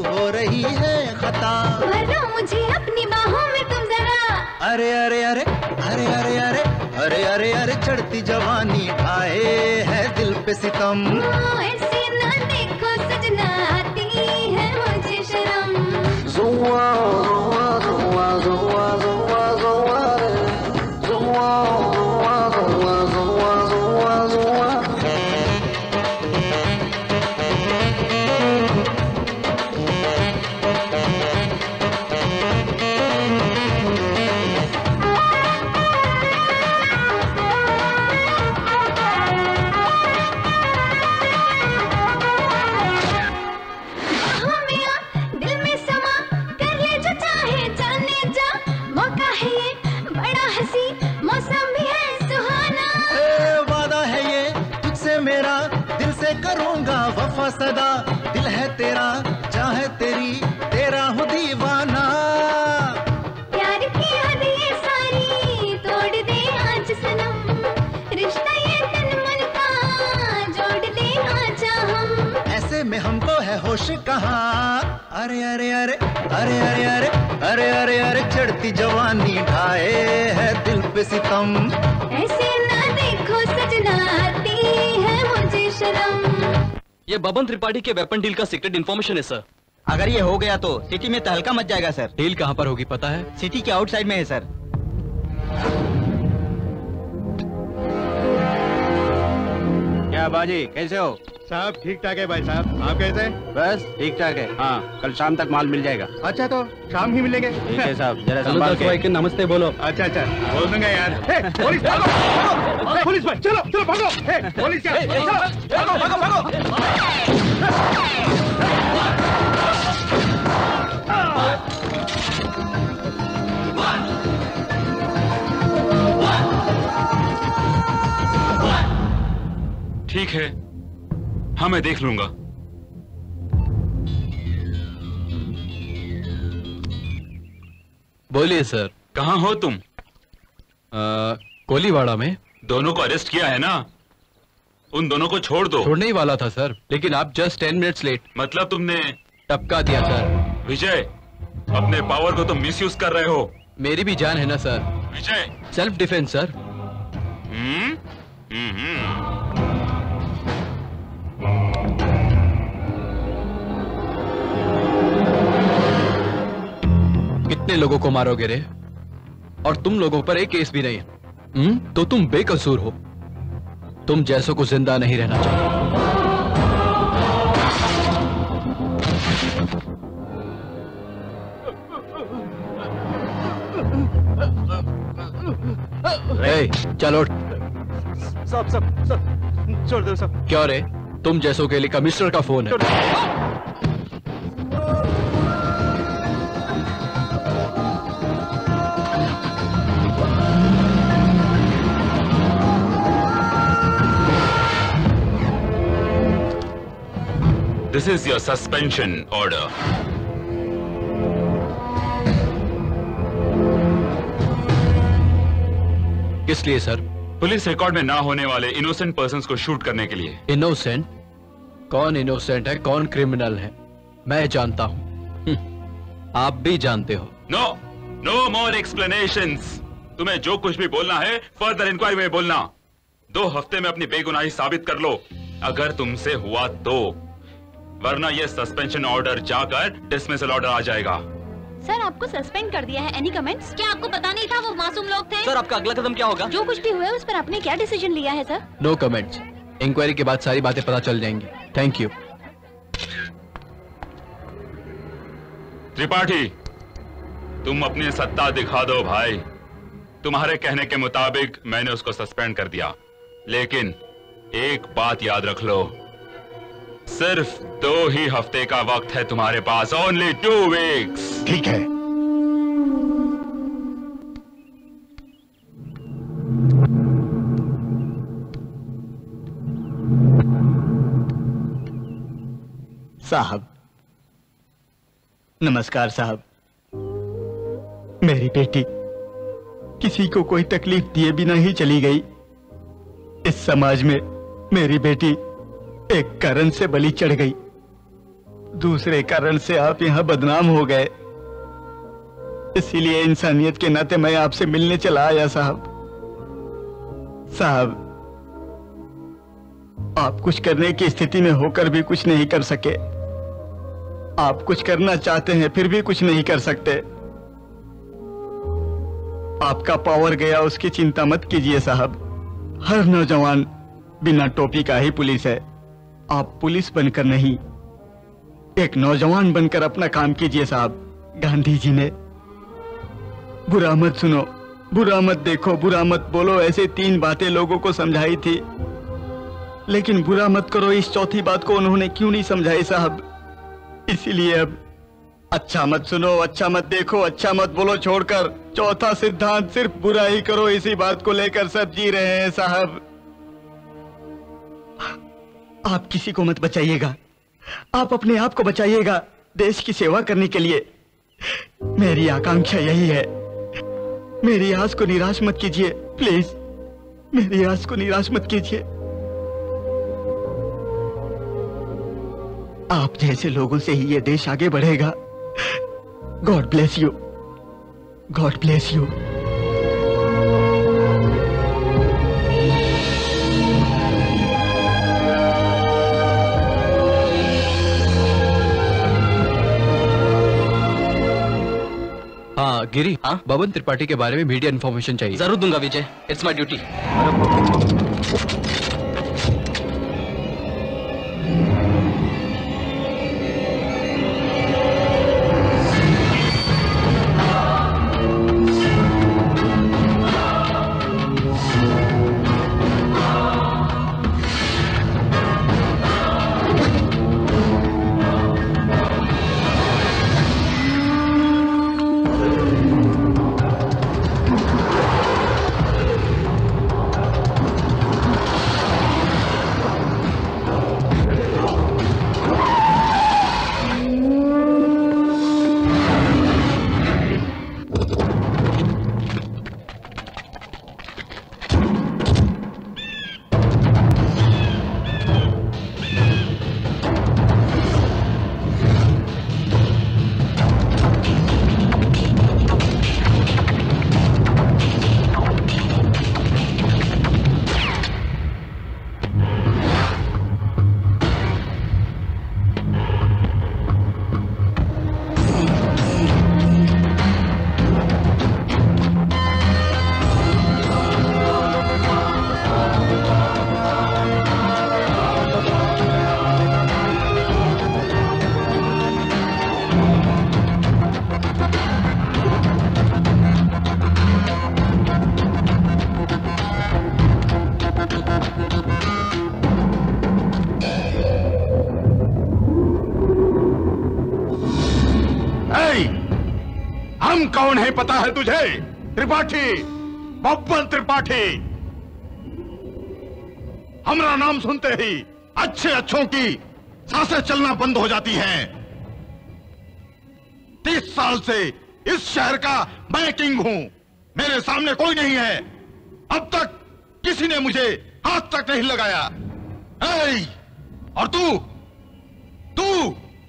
हो रही है खता। भर लो मुझे अपनी बाहों में तुम जरा। अरे अरे अरे अरे अरे अरे अरे अरे अरे चढ़ती जवानी ढाए है दिल पे सितम। ऐसे ना देखो सजना, आती है मुझे शर्म। जुआ जुआ जुआ जुआ जुआ जुआ रे, जुआ जुआ जुआ जुआ जुआ जुआ। दिल में समा कर ले जो चाहे जाने जा, मौका है ये बड़ा हंसी, मौसम भी है सुहाना। वादा है ये तुझसे मेरा, दिल से करूंगा वफा सदा, दिल है तेरा चाहे तेरी, तेरा हूँ दीवाना। प्यार की हद ये सारी तोड़ दे आज सनम, रिश्ता ये तन मन का जोड़ दे आजा हम। ऐसे में हमको है होश कहाँ, अरे अरे अरे अरे अरे अरे अरे अरे अरे चढ़ती जवानी ढाए है दिल पे सितम। ऐसे ना देखो सजना, आती है मुझे शर्म। ये बबन त्रिपाठी के वेपन डील का सीक्रेट इन्फॉर्मेशन है सर। अगर ये हो गया तो सिटी में तहलका मच जाएगा सर। डील कहाँ पर होगी पता है? सिटी के आउटसाइड में है सर। क्या बाजी कैसे हो? साहब ठीक ठाक है भाई साहब, आप कैसे? बस ठीक ठाक है। हाँ कल शाम तक माल मिल जाएगा। अच्छा तो शाम ही मिलेंगे। ठीक है साहब, जरा संभाल के। नमस्ते बोलो। अच्छा अच्छा बोल दूंगा यार। पुलिस भागो भागो, पुलिस भाई चलो चलो भागो। पुलिस क्या? चलो भागो भागो भागो। ठीक है, हाँ मैं देख लूंगा। बोलिए सर। कहाँ हो तुम? कोलीवाड़ा में। दोनों को अरेस्ट किया है ना? उन दोनों को छोड़ दो। छोड़ने ही वाला था सर, लेकिन आप जस्ट 10 मिनट्स लेट। मतलब तुमने टपका दिया सर। विजय, अपने पावर को तुम मिसयूज कर रहे हो। मेरी भी जान है ना सर। विजय, सेल्फ डिफेंस सर। कितने लोगों को मारोगे रे? और तुम लोगों पर एक केस भी नहीं है। तो तुम बेकसूर हो। तुम जैसों को जिंदा नहीं रहना चाहिए। चलो सब छोड़ दो सब। क्या रे, तुम जैसों के लिए कमिश्नर का फोन है। This is your suspension order. किस लिए सर? पुलिस रिकॉर्ड में ना होने वाले इनोसेंट पर्संस को शूट करने के लिए। इनोसेंट? कौन इनोसेंट है, कौन क्रिमिनल है? मैं जानता हूं। आप भी जानते हो। नो नो मोर एक्सप्लेनेशंस। तुम्हें जो कुछ भी बोलना है फर्दर इंक्वायरी में बोलना। 2 हफ्ते में अपनी बेगुनाही साबित कर लो, अगर तुमसे हुआ तो, वरना ये सस्पेंशन ऑर्डर जाकर डिसमिसल ऑर्डर आ जाएगा। सर आपको सस्पेंड कर दिया है। Any comments? क्या आपको पता नहीं था वो मासूम लोग थे? सर आपका अगला कदम क्या होगा? जो कुछ भी हुआ है उस पर आपने क्या डिसीजन लिया है सर? No comments. इंक्वायरी के बाद सारी बातें पता चल जाएंगी। Thank you. त्रिपाठी, तुम अपनी सत्ता दिखा दो भाई। तुम्हारे कहने के मुताबिक मैंने उसको सस्पेंड कर दिया, लेकिन एक बात याद रख लो, सिर्फ 2 ही हफ्ते का वक्त है तुम्हारे पास। Only 2 weeks. ठीक है, साहब नमस्कार साहब। मेरी बेटी किसी को कोई तकलीफ दिए बिना ही चली गई। इस समाज में मेरी बेटी एक कारण से बलि चढ़ गई, दूसरे कारण से आप यहां बदनाम हो गए। इसीलिए इंसानियत के नाते मैं आपसे मिलने चला आया साहब। साहब आप कुछ करने की स्थिति में होकर भी कुछ नहीं कर सके। आप कुछ करना चाहते हैं फिर भी कुछ नहीं कर सकते। आपका पावर गया उसकी चिंता मत कीजिए साहब। हर नौजवान बिना टोपी का ही पुलिस है। आप पुलिस बनकर नहीं, एक नौजवान बनकर अपना काम कीजिए साहब। गांधी जी ने बुरा मत सुनो, बुरा मत देखो, बुरा मत बोलो, ऐसे 3 बातें लोगों को समझाई थी। लेकिन बुरा मत करो इस चौथी बात को उन्होंने क्यों नहीं समझाई साहब। इसीलिए अब अच्छा मत सुनो, अच्छा मत देखो, अच्छा मत बोलो छोड़कर चौथा सिद्धांत सिर्फ बुरा ही करो, इसी बात को लेकर सब जी रहे हैं साहब। आप किसी को मत बचाइएगा, आप अपने आप को बचाइएगा देश की सेवा करने के लिए। मेरी आकांक्षा यही है। मेरी आस को निराश मत कीजिए प्लीज, मेरी आस को निराश मत कीजिए। आप जैसे लोगों से ही ये देश आगे बढ़ेगा। God bless you, God bless you. हाँ गिरी, हाँ बबन त्रिपाठी के बारे में मीडिया इन्फॉर्मेशन चाहिए। जरूर दूंगा विजय, इट्स माय ड्यूटी। कौन है पता है तुझे? त्रिपाठी, बब्बन त्रिपाठी। हमारा नाम सुनते ही अच्छे अच्छों की सांसें चलना बंद हो जाती हैं। 30 साल से इस शहर का मैं किंग हूं, मेरे सामने कोई नहीं है। अब तक किसी ने मुझे हाथ तक नहीं लगाया। और तू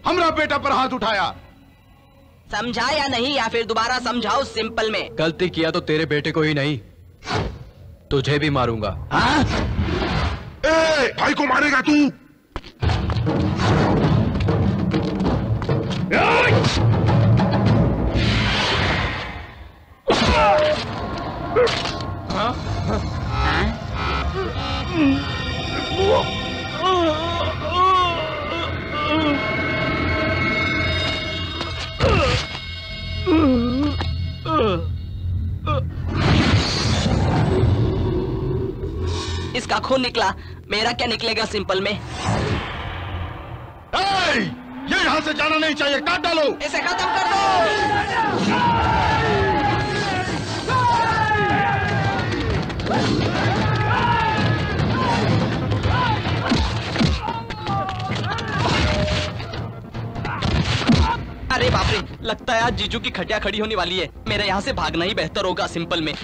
हमारा बेटा पर हाथ उठाया। समझा या नहीं, या फिर दोबारा समझाओ सिंपल में। गलती किया तो तेरे बेटे को ही नहीं तुझे भी मारूंगा। भाई को मारेगा तू? इसका खून निकला, मेरा क्या निकलेगा सिंपल में? ये यहाँ से जाना नहीं चाहिए, काट डालो इसे, खत्म कर दो। अरे बाप रे, लगता है आज जीजू की खटिया खड़ी होने वाली है। मेरे यहाँ से भागना ही बेहतर होगा सिंपल में।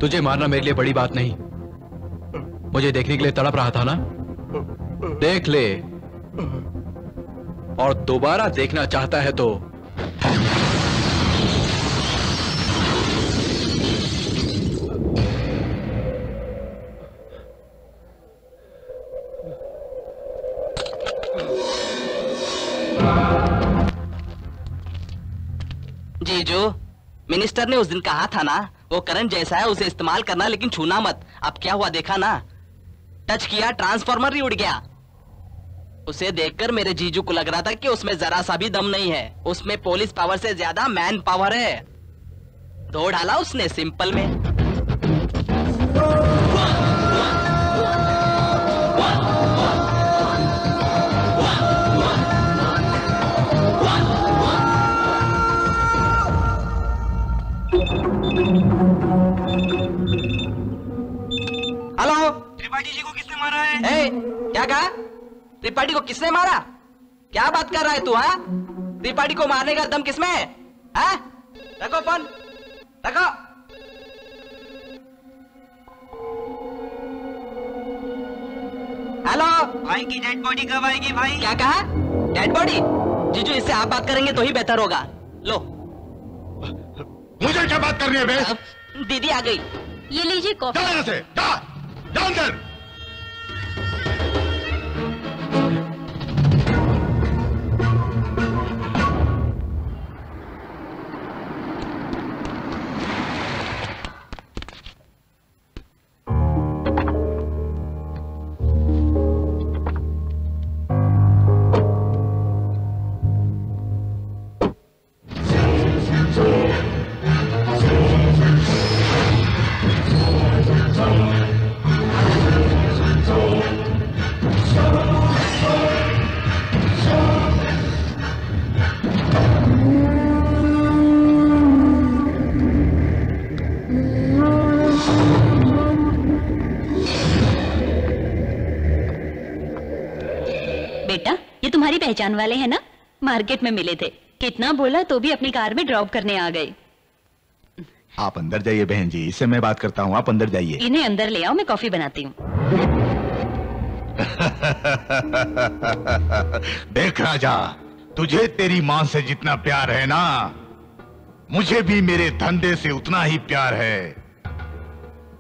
तुझे मारना मेरे लिए बड़ी बात नहीं। मुझे देखने के लिए तड़प रहा था ना, देख ले। और दोबारा देखना चाहता है तो जीजू, मिनिस्टर ने उस दिन कहा था ना, वो करंट जैसा है उसे इस्तेमाल करना, लेकिन छूना मत। अब क्या हुआ देखा ना, टच किया ट्रांसफार्मर ही उड़ गया। उसे देखकर मेरे जीजू को लग रहा था कि उसमें जरा सा भी दम नहीं है। उसमें पुलिस पावर से ज्यादा मैन पावर है। धो डाला उसने सिंपल में। हेलो, त्रिपाठी जी को किसने मारा है? क्या कहा? त्रिपाठी को किसने मारा? क्या बात कर रहा है तू? हाँ, त्रिपाठी को मारने का दम किसमें है? हाँ? रखो फोन, रखो। हेलो, भाई की डेड बॉडी कब आएगी भाई? क्या कहा? Dead body? जीजू, इससे आप बात करेंगे तो ही बेहतर होगा। लो, मुझे क्या बात करनी है बे? दीदी आ गई। ये लीजिए कॉफी। जा यहाँ से, जा अंदर। पहचान वाले हैं ना, मार्केट में मिले थे। कितना बोला तो भी अपनी कार में ड्रॉप करने आ गए। आप अंदर जाइए बहन जी, इससे मैं बात करता हूँ। आप अंदर जाइए। इन्हें अंदर ले आओ, मैं कॉफी बनाती हूँ। देख राजा, तुझे तेरी माँ से जितना प्यार है ना, मुझे भी मेरे धंधे से उतना ही प्यार है।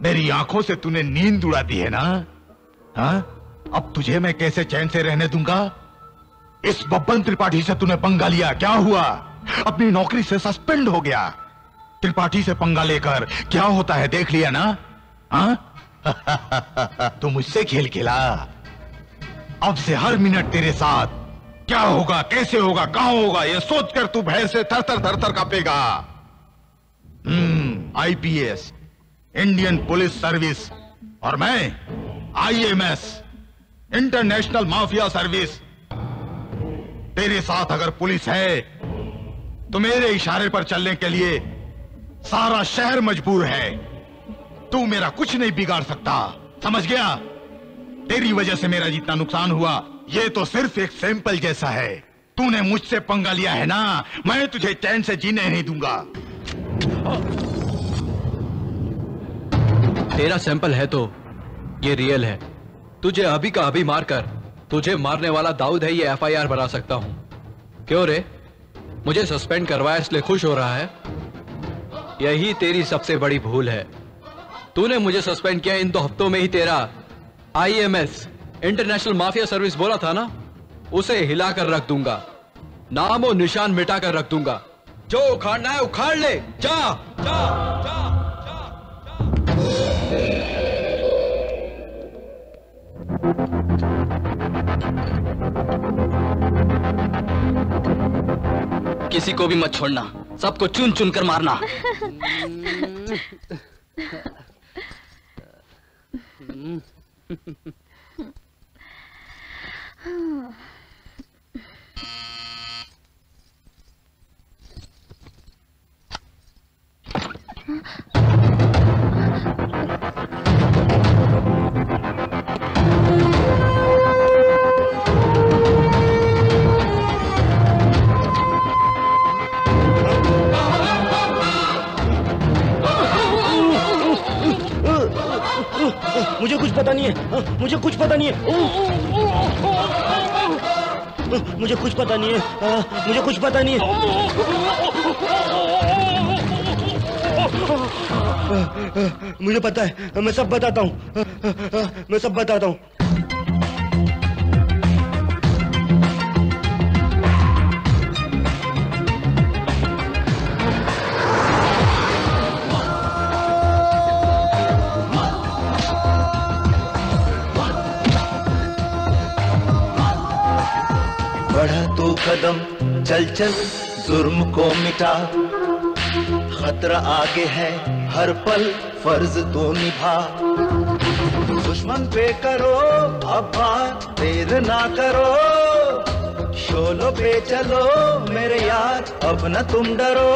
मेरी आंखों से तूने नींद उड़ा दी है ना, हाँ? अब तुझे मैं कैसे चैन से रहने दूंगा? इस बब्बन त्रिपाठी से तूने पंगा लिया, क्या हुआ? अपनी नौकरी से सस्पेंड हो गया। त्रिपाठी से पंगा लेकर क्या होता है देख लिया ना, हाँ? तू मुझसे खेल खेला। अब से हर मिनट तेरे साथ क्या होगा, कैसे होगा, कहां होगा, यह सोचकर तू भय से थर थर कांपेगा। आईपीएस, इंडियन पुलिस सर्विस, और मैं आईएमएस, इंटरनेशनल माफिया सर्विस। तेरे साथ अगर पुलिस है तो मेरे इशारे पर चलने के लिए सारा शहर मजबूर है। तू मेरा कुछ नहीं बिगाड़ सकता, समझ गया? तेरी वजह से मेरा जितना नुकसान हुआ, ये तो सिर्फ एक सैंपल जैसा है। तूने मुझसे पंगा लिया है ना, मैं तुझे चैन से जीने नहीं दूंगा। तेरा सैंपल है तो ये रियल है। तुझे अभी का अभी मारकर तुझे मारने वाला दाऊद है, ये एफआईआर बना सकता हूं। क्यों रे, मुझे सस्पेंड करवाया इसलिए खुश हो रहा है? यही तेरी सबसे बड़ी भूल है। तूने मुझे सस्पेंड किया, इन 2 हफ्तों में ही तेरा आईएमएस, इंटरनेशनल माफिया सर्विस बोला था ना, उसे हिलाकर रख दूंगा, नाम और निशान मिटाकर रख दूंगा। जो उखाड़ना है उखाड़ ले, जा जा जा। किसी को भी मत छोड़ना, सबको चुन चुन कर मारना। मुझे कुछ पता नहीं है, मुझे कुछ पता नहीं है, मुझे कुछ पता नहीं है, मुझे कुछ पता नहीं है। मुझे पता है, मैं सब बताता हूँ, मैं सब बताता हूँ। बढ़ा तू कदम, चल चल जुर्म को मिटा, खतरा आगे है हर पल, फर्ज तो निभा। दुश्मन पे करो अब्बा, देर ना करो, शोलों पे चलो मेरे यार, अब न तुम डरो।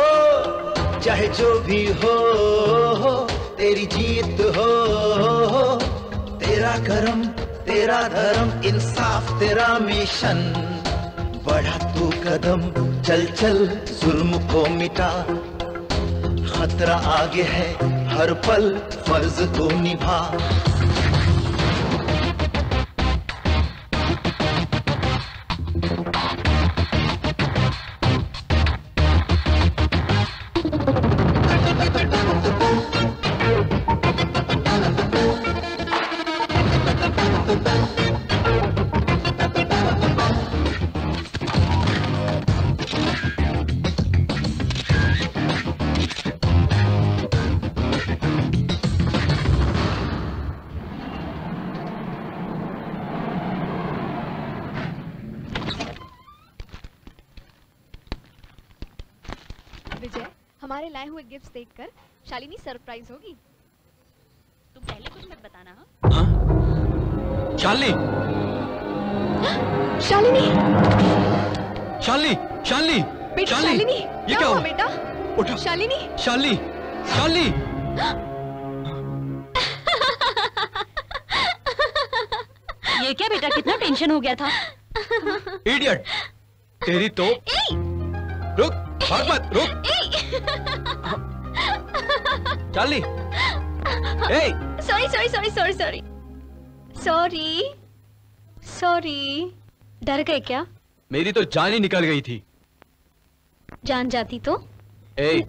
चाहे जो भी हो तेरी जीत हो, तेरा कर्म तेरा धर्म, इंसाफ तेरा मिशन। बढ़ा तू कदम, चल चल जुर्म को मिटा, खतरा आगे है हर पल, फर्ज तो निभा। हमारे लाए हुए गिफ्ट्स देखकर शालिनी सरप्राइज होगी। तुम पहले कुछ मत बताना। हाँ? शालिनी, शालिनी, शालिनी, शालिनी, बेटा शालिनी, ये क्या क्या हुआ हुआ? बेटा? उठो। शालिनी, शालिनी, शालिनी। ये क्या बेटा, कितना टेंशन हो गया था? इडियट, तेरी तो। रुक, भाग मत, रुक। Shalini, sorry sorry sorry sorry sorry sorry sorry. डर गए क्या? मेरी तो जान ही निकल गई थी। जान जाती तो? ए,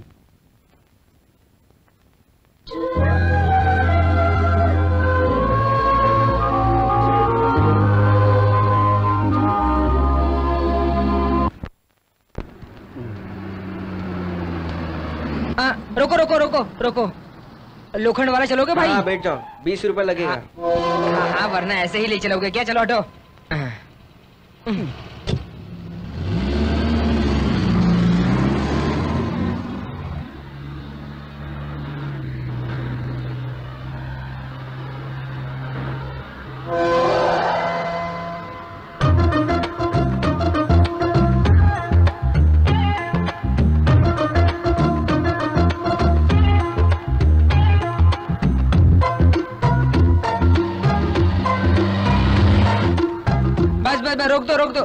रोको रोको रोको रोको, लोखंड वाला चलोगे भाई? हाँ बैठ जाओ, 20 रुपए लगेगा। हाँ हाँ, वरना ऐसे ही ले चलोगे क्या? चलो हटो।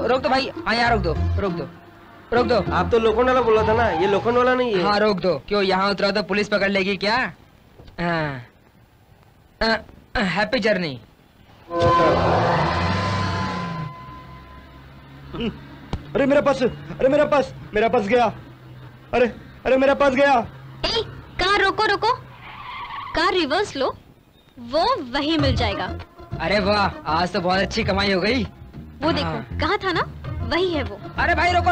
रोक दो भाई। हाँ यहाँ रोक दो। आप तो लोखंड वाला बोला था ना, ये लोखंड वाला नहीं है। हाँ रोक दो। क्यों यहाँ उतरा तो पुलिस पकड़ लेगी क्या? Happy journey. अरे मेरा पर्स, अरे मेरा पर्स गया। अरे मेरा पर्स गया। कार रोको, कार रिवर्स लो, वो वही मिल जाएगा। अरे वाह, आज तो बहुत अच्छी कमाई हो गई। वो देखो, कहा था ना, वही है वो। अरे भाई रोको।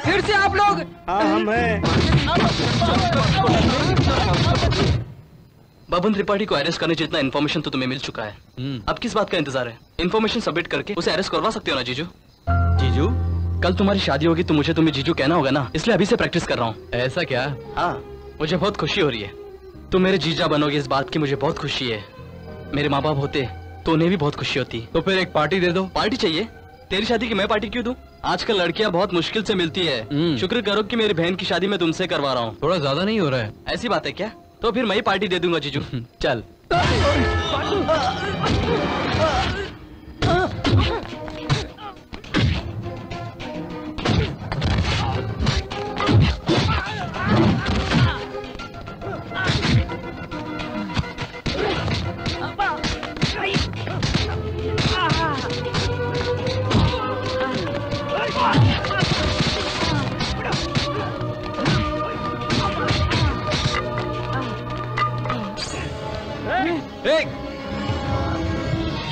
फिर से आप लोग? हाँ हम हैं। बबन त्रिपाठी को अरेस्ट करने जितना इन्फॉर्मेशन तो तुम्हें मिल चुका है। अब किस बात का इंतजार है? इन्फॉर्मेशन सबमिट करके उसे अरेस्ट करवा सकते हो ना जीजू? जीजू? कल तुम्हारी शादी होगी तो मुझे तुम्हें जीजू कहना होगा ना, इसलिए अभी से प्रैक्टिस कर रहा हूँ। ऐसा क्या? हाँ, मुझे बहुत खुशी हो रही है। तुम मेरे जीजा बनोगे इस बात की मुझे बहुत खुशी है। मेरे माँ बाप होते तो उन्हें भी बहुत खुशी होती। तो फिर एक पार्टी दे दो। पार्टी चाहिए? तेरी शादी की मैं पार्टी क्यों दूं? आजकल लड़कियां बहुत मुश्किल से मिलती है। शुक्र करो कि मेरी बहन की शादी मैं तुमसे करवा रहा हूँ। थोड़ा ज्यादा नहीं हो रहा है? ऐसी बात है क्या? तो फिर मैं ही पार्टी दे दूंगा जीजू। चल।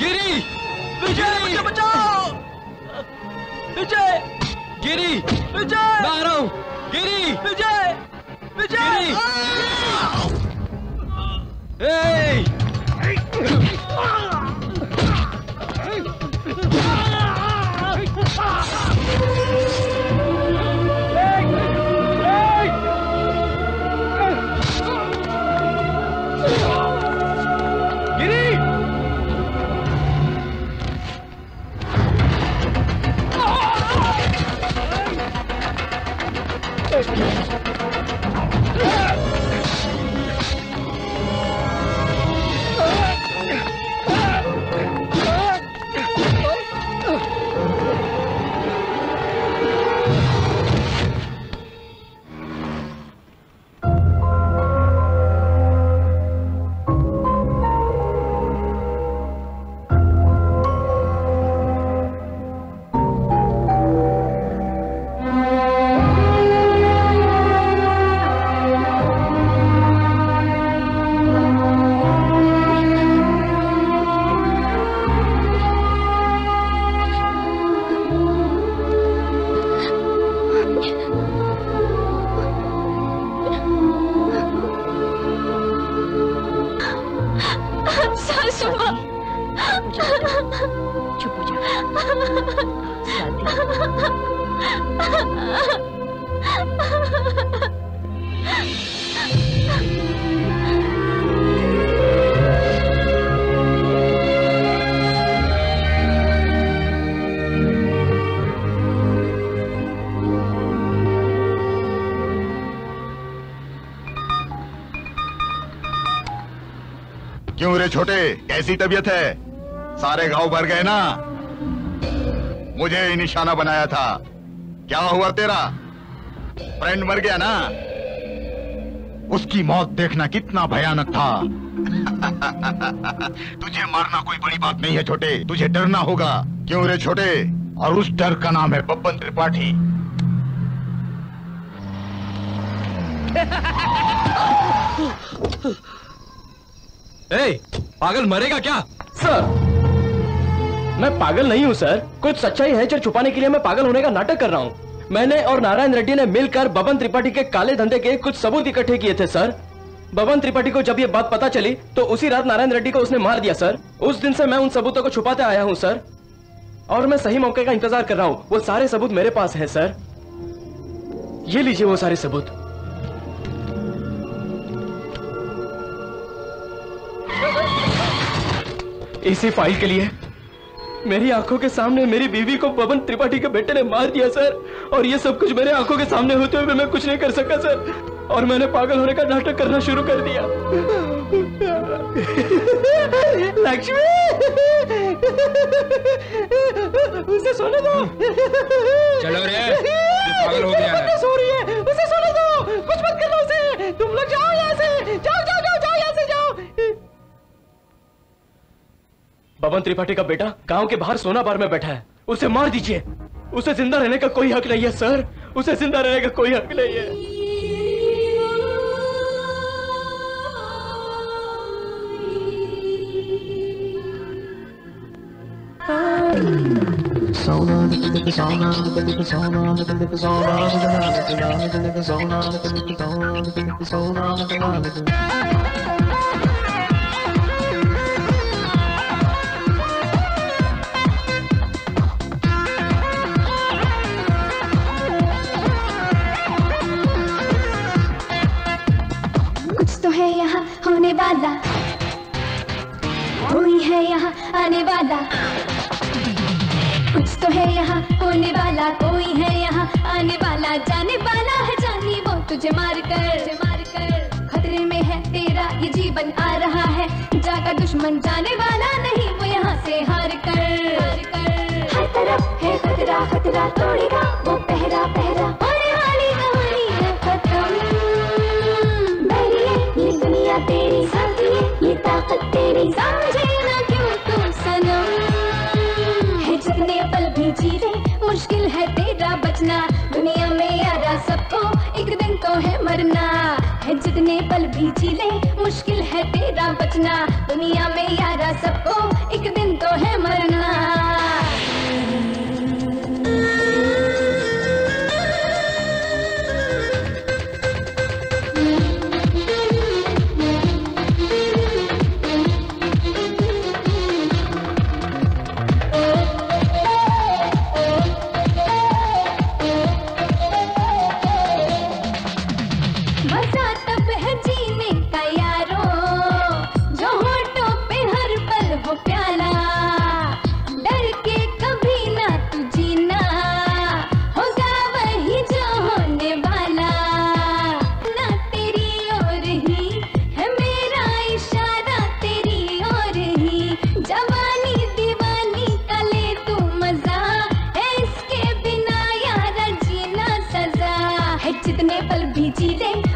गिरी! विजय! मुझे बचाओ! विजय! गिरी! विजय! मैं आ रहा हूँ! गिरी! विजय! विजय! क्यों रे छोटे, कैसी तबीयत है? सारे घाव भर गए ना? मुझे ही निशाना बनाया था। क्या हुआ तेरा? फ्रेंड मर गया ना? उसकी मौत देखना कितना भयानक था। तुझे मारना कोई बड़ी बात नहीं है छोटे, तुझे डरना होगा। क्यों रे छोटे? और उस डर का नाम है बब्बन त्रिपाठी। पागल मरेगा क्या? सर, मैं पागल नहीं हूँ सर। कुछ सच्चाई है जो छुपाने के लिए मैं पागल होने का नाटक कर रहा हूँ। मैंने और नारायण रेड्डी ने मिलकर बबन त्रिपाठी के काले धंधे के कुछ सबूत इकट्ठे किए थे सर। बबन त्रिपाठी को जब ये बात पता चली तो उसी रात नारायण रेड्डी को उसने मार दिया सर। उस दिन से मैं उन सबूतों को छुपाते आया हूँ सर, और मैं सही मौके का इंतजार कर रहा हूँ। वो सारे सबूत मेरे पास है सर। ये लीजिए वो सारे सबूत। इसी फाइल के लिए मेरी आंखों के सामने मेरी बीवी को बबन त्रिपाठी के बेटे ने मार दिया सर, और ये सब कुछ मेरे आंखों के सामने होते हुए मैं कुछ नहीं कर सका सर, और मैंने पागल होने का नाटक करना शुरू कर दिया। लक्ष्मी, उसे सोने दो। चलो रे, ये पागल हो गया है। सो रही है, उसे सोने दो। कुछ मत करना उसे। तुम लोग जाओ यहाँ से, जाओ जाओ जाओ जाओ यहाँ से जाओ। बबन त्रिपाठी का बेटा गांव के बाहर सोना बार में बैठा है, उसे मार दीजिए। उसे जिंदा रहने का कोई हक नहीं है सर, उसे जिंदा रहने का कोई हक नहीं है। तो है यहाँ होने वाला, कोई है यहाँ आने वाला। कुछ तो है यहाँ होने वाला, कोई है यहाँ आने वाला। जाने वाला है जानी वो तुझे मार कर खतरे में है तेरा ये जीवन आ रहा है। जागा दुश्मन जाने वाला नहीं वो यहाँ से हार कर। हर तरफ है खतरा खतरा, तोड़ेगा वो पहरा पहरा। होने वाली कहानी है खत्म, बैरिए ये दुनिया तेरी, साथी ये ताकत तेरी। समझे ना क्यों तू सनम, है जितने पल भी जी ले मुश्किल है तेरा बचना। दुनिया में यारा सबको एक दिन तो है मरना, है जितने पल भी जी ले मुश्किल है तेरा बचना। दुनिया में यारा सबको एक दिन तो है मरना।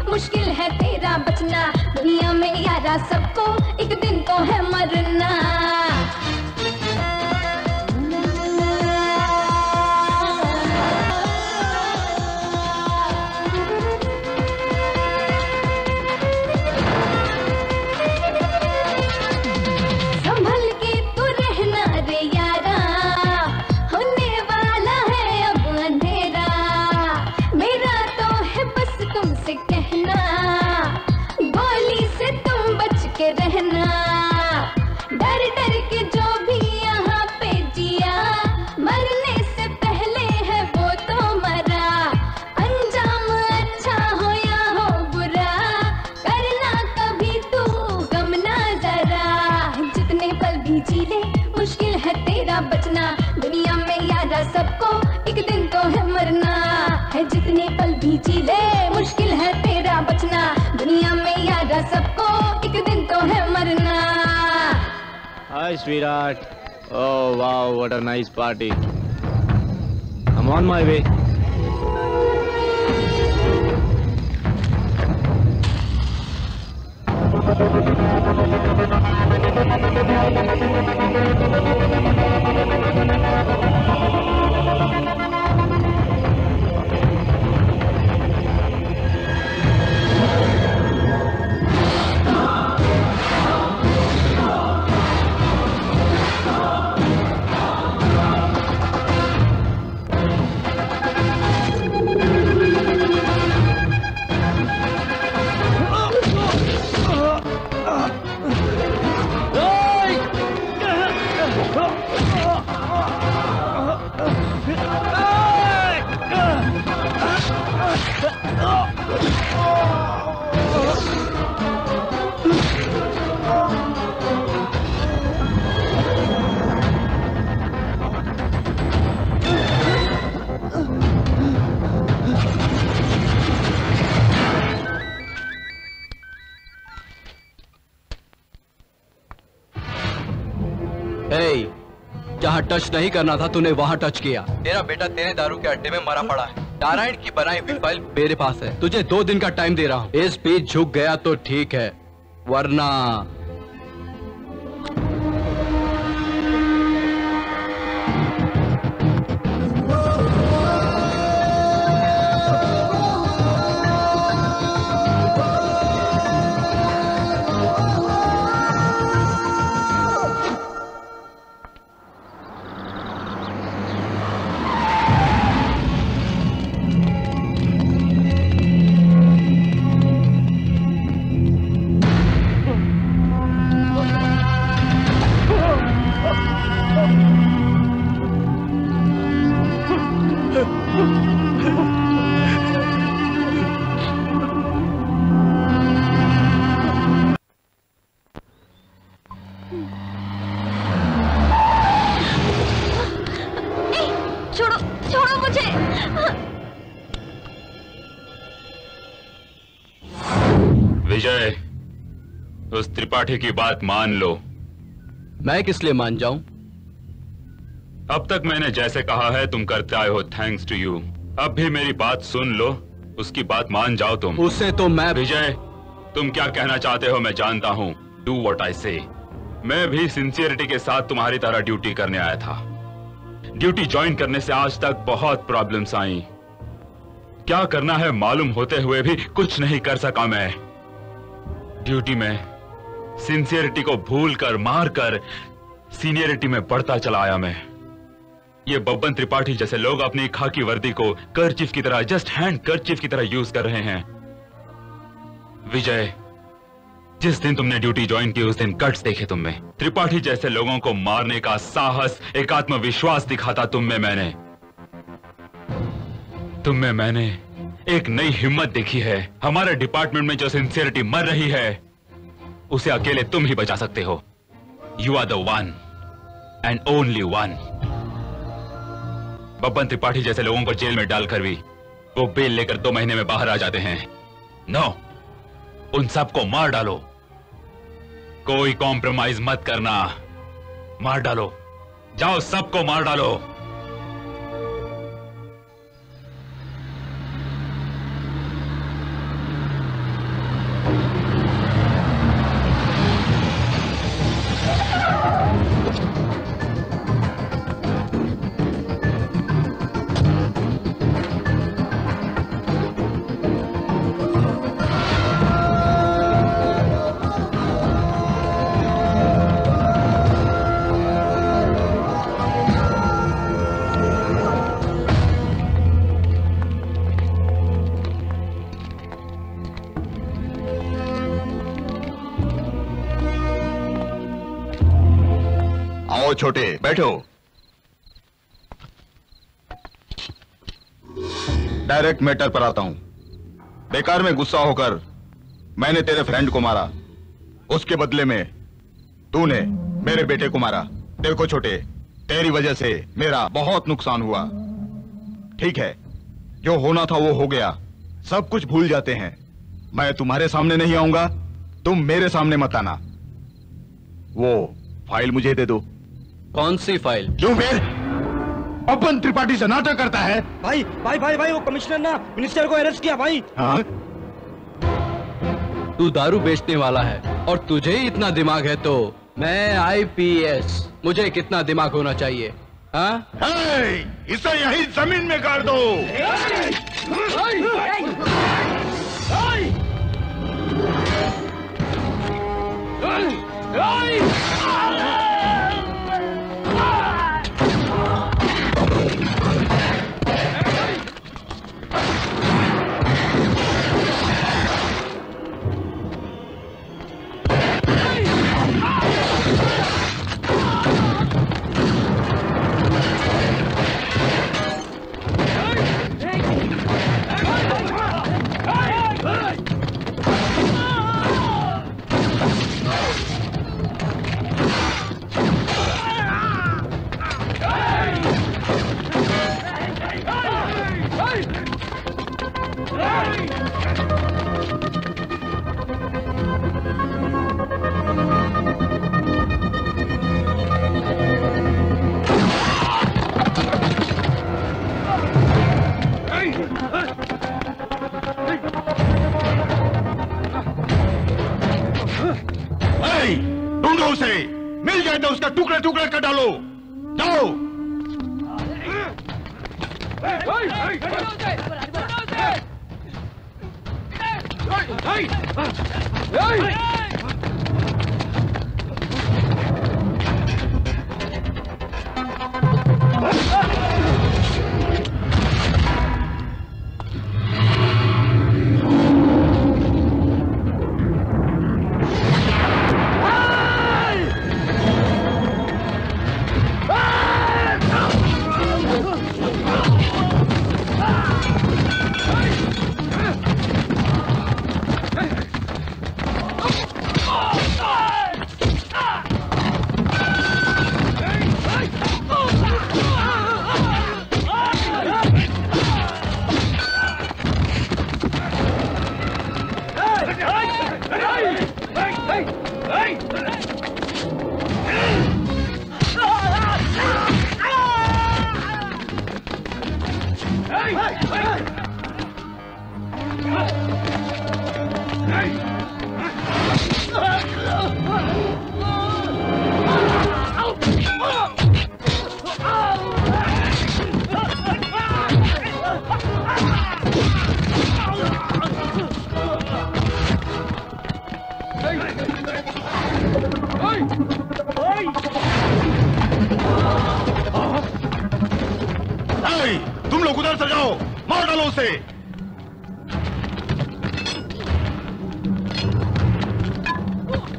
मुश्किल है तेरा बचना, दुनिया में यारा सबको एक दिन तो है मरना। संभल के तू रहना रे यारा, होने वाला है अब अंधेरा। मेरा तो है बस तुमसे कहना, गोली से तुम बच के रहना। डर डर के जो भी यहाँ पे जिया, मरने से पहले है वो तो मरा। अंजाम अच्छा हो या हो बुरा, करना कभी तू गम ना जरा। जितने पल भी जी ले मुश्किल है तेरा बचना, दुनिया में यारा सबको एक दिन तो है मरना। है जितने पल भी जी ले मुश्किल है तेरा बचना, दुनिया में यारा सबको एक दिन तो है मरना। Hi, sweetheart. Oh, wow, what a nice party. I'm on my way. Hey, जहाँ टच नहीं करना था तूने वहाँ टच किया। तेरा बेटा तेरे दारू के अड्डे में मरा पड़ा है। नारायण की बनाई हुई फाइल मेरे पास है। तुझे 2 दिन का टाइम दे रहा हूँ। इस बीच झुक गया तो ठीक है, वरना विजय, उस त्रिपाठी की बात मान लो। मैं किस लिए मान जाऊं? अब तक मैंने जैसे कहा है तुम करते आए हो, थैंक्स टू यू। अब भी मेरी बात सुन लो, उसकी बात मान जाओ तुम। उससे तो मैं विजय, तुम क्या कहना चाहते हो मैं जानता हूं। डू व्हाट आई से। मैं भी सिंसियरिटी के साथ तुम्हारी तरह ड्यूटी करने आया था। ड्यूटी ज्वाइन करने से आज तक बहुत प्रॉब्लम्स आई। क्या करना है मालूम होते हुए भी कुछ नहीं कर सका मैं। ड्यूटी में सिंसियरिटी को भूल कर, मार कर सीनियरिटी में बढ़ता चला आया मैं। ये बब्बन त्रिपाठी जैसे लोग अपनी खाकी वर्दी को कर्चीफ की तरह, जस्ट हैंड कर्चीफ की तरह यूज कर रहे हैं। विजय, जिस दिन तुमने ड्यूटी ज्वाइन की उस दिन गट्स देखे तुम में। त्रिपाठी जैसे लोगों को मारने का साहस, एक आत्मविश्वास दिखाता तुम में मैंने एक नई हिम्मत देखी है। हमारे डिपार्टमेंट में जो सिंसियरिटी मर रही है उसे अकेले तुम ही बचा सकते हो। You are the one and only one. Babban Tripathi जैसे लोगों को जेल में डालकर भी वो बेल लेकर 2 महीने में बाहर आ जाते हैं। नो, उन सबको मार डालो। कोई कॉम्प्रोमाइज मत करना, मार डालो। जाओ, सबको मार डालो। छोटे, बैठो। डायरेक्ट मैटर पर आता हूं। बेकार में गुस्सा होकर मैंने तेरे फ्रेंड को मारा, उसके बदले में तूने मेरे बेटे को मारा। देखो छोटे, तेरी वजह से मेरा बहुत नुकसान हुआ। ठीक है, जो होना था वो हो गया, सब कुछ भूल जाते हैं। मैं तुम्हारे सामने नहीं आऊंगा, तुम मेरे सामने मत आना। वो फाइल मुझे दे दो। कौन सी फाइल? क्यों फिर बब्बन त्रिपाठी से नाटक करता है? भाई भाई भाई भाई, वो कमिश्नर ना मिनिस्टर को अरेस्ट किया भाई। हाँ? तू दारू बेचने वाला है और तुझे ही इतना दिमाग है तो मैं IPS, मुझे कितना दिमाग होना चाहिए? हाँ? इसे यही जमीन में गाड़ दो। ढूंढो उसे, मिल जाए तो उसका टुकड़े टुकड़े कर डालो। जाओ।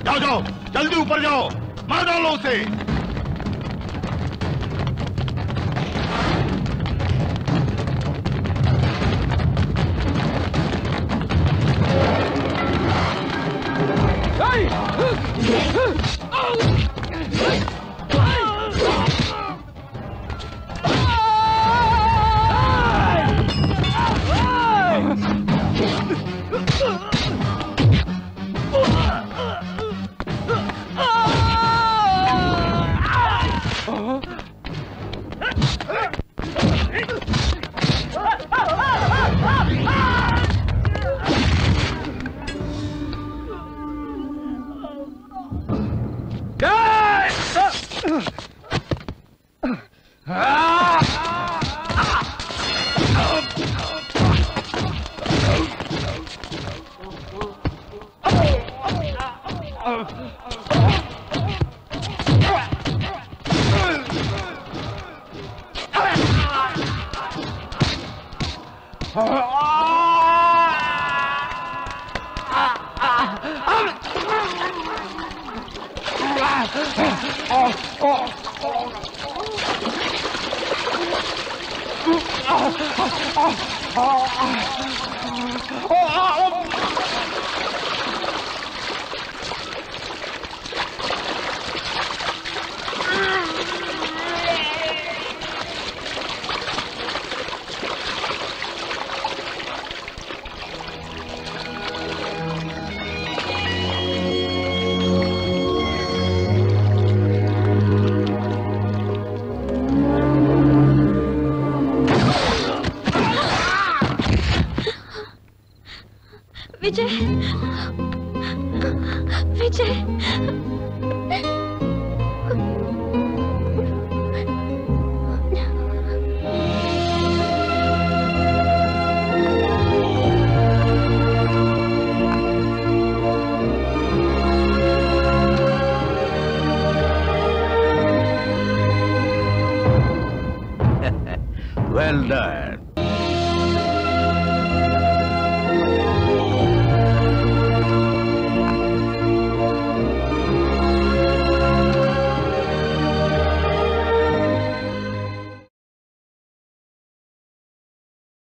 जाओ जाओ, जल्दी ऊपर जाओ, मार डालो उसे। विजय, विजय, Well done.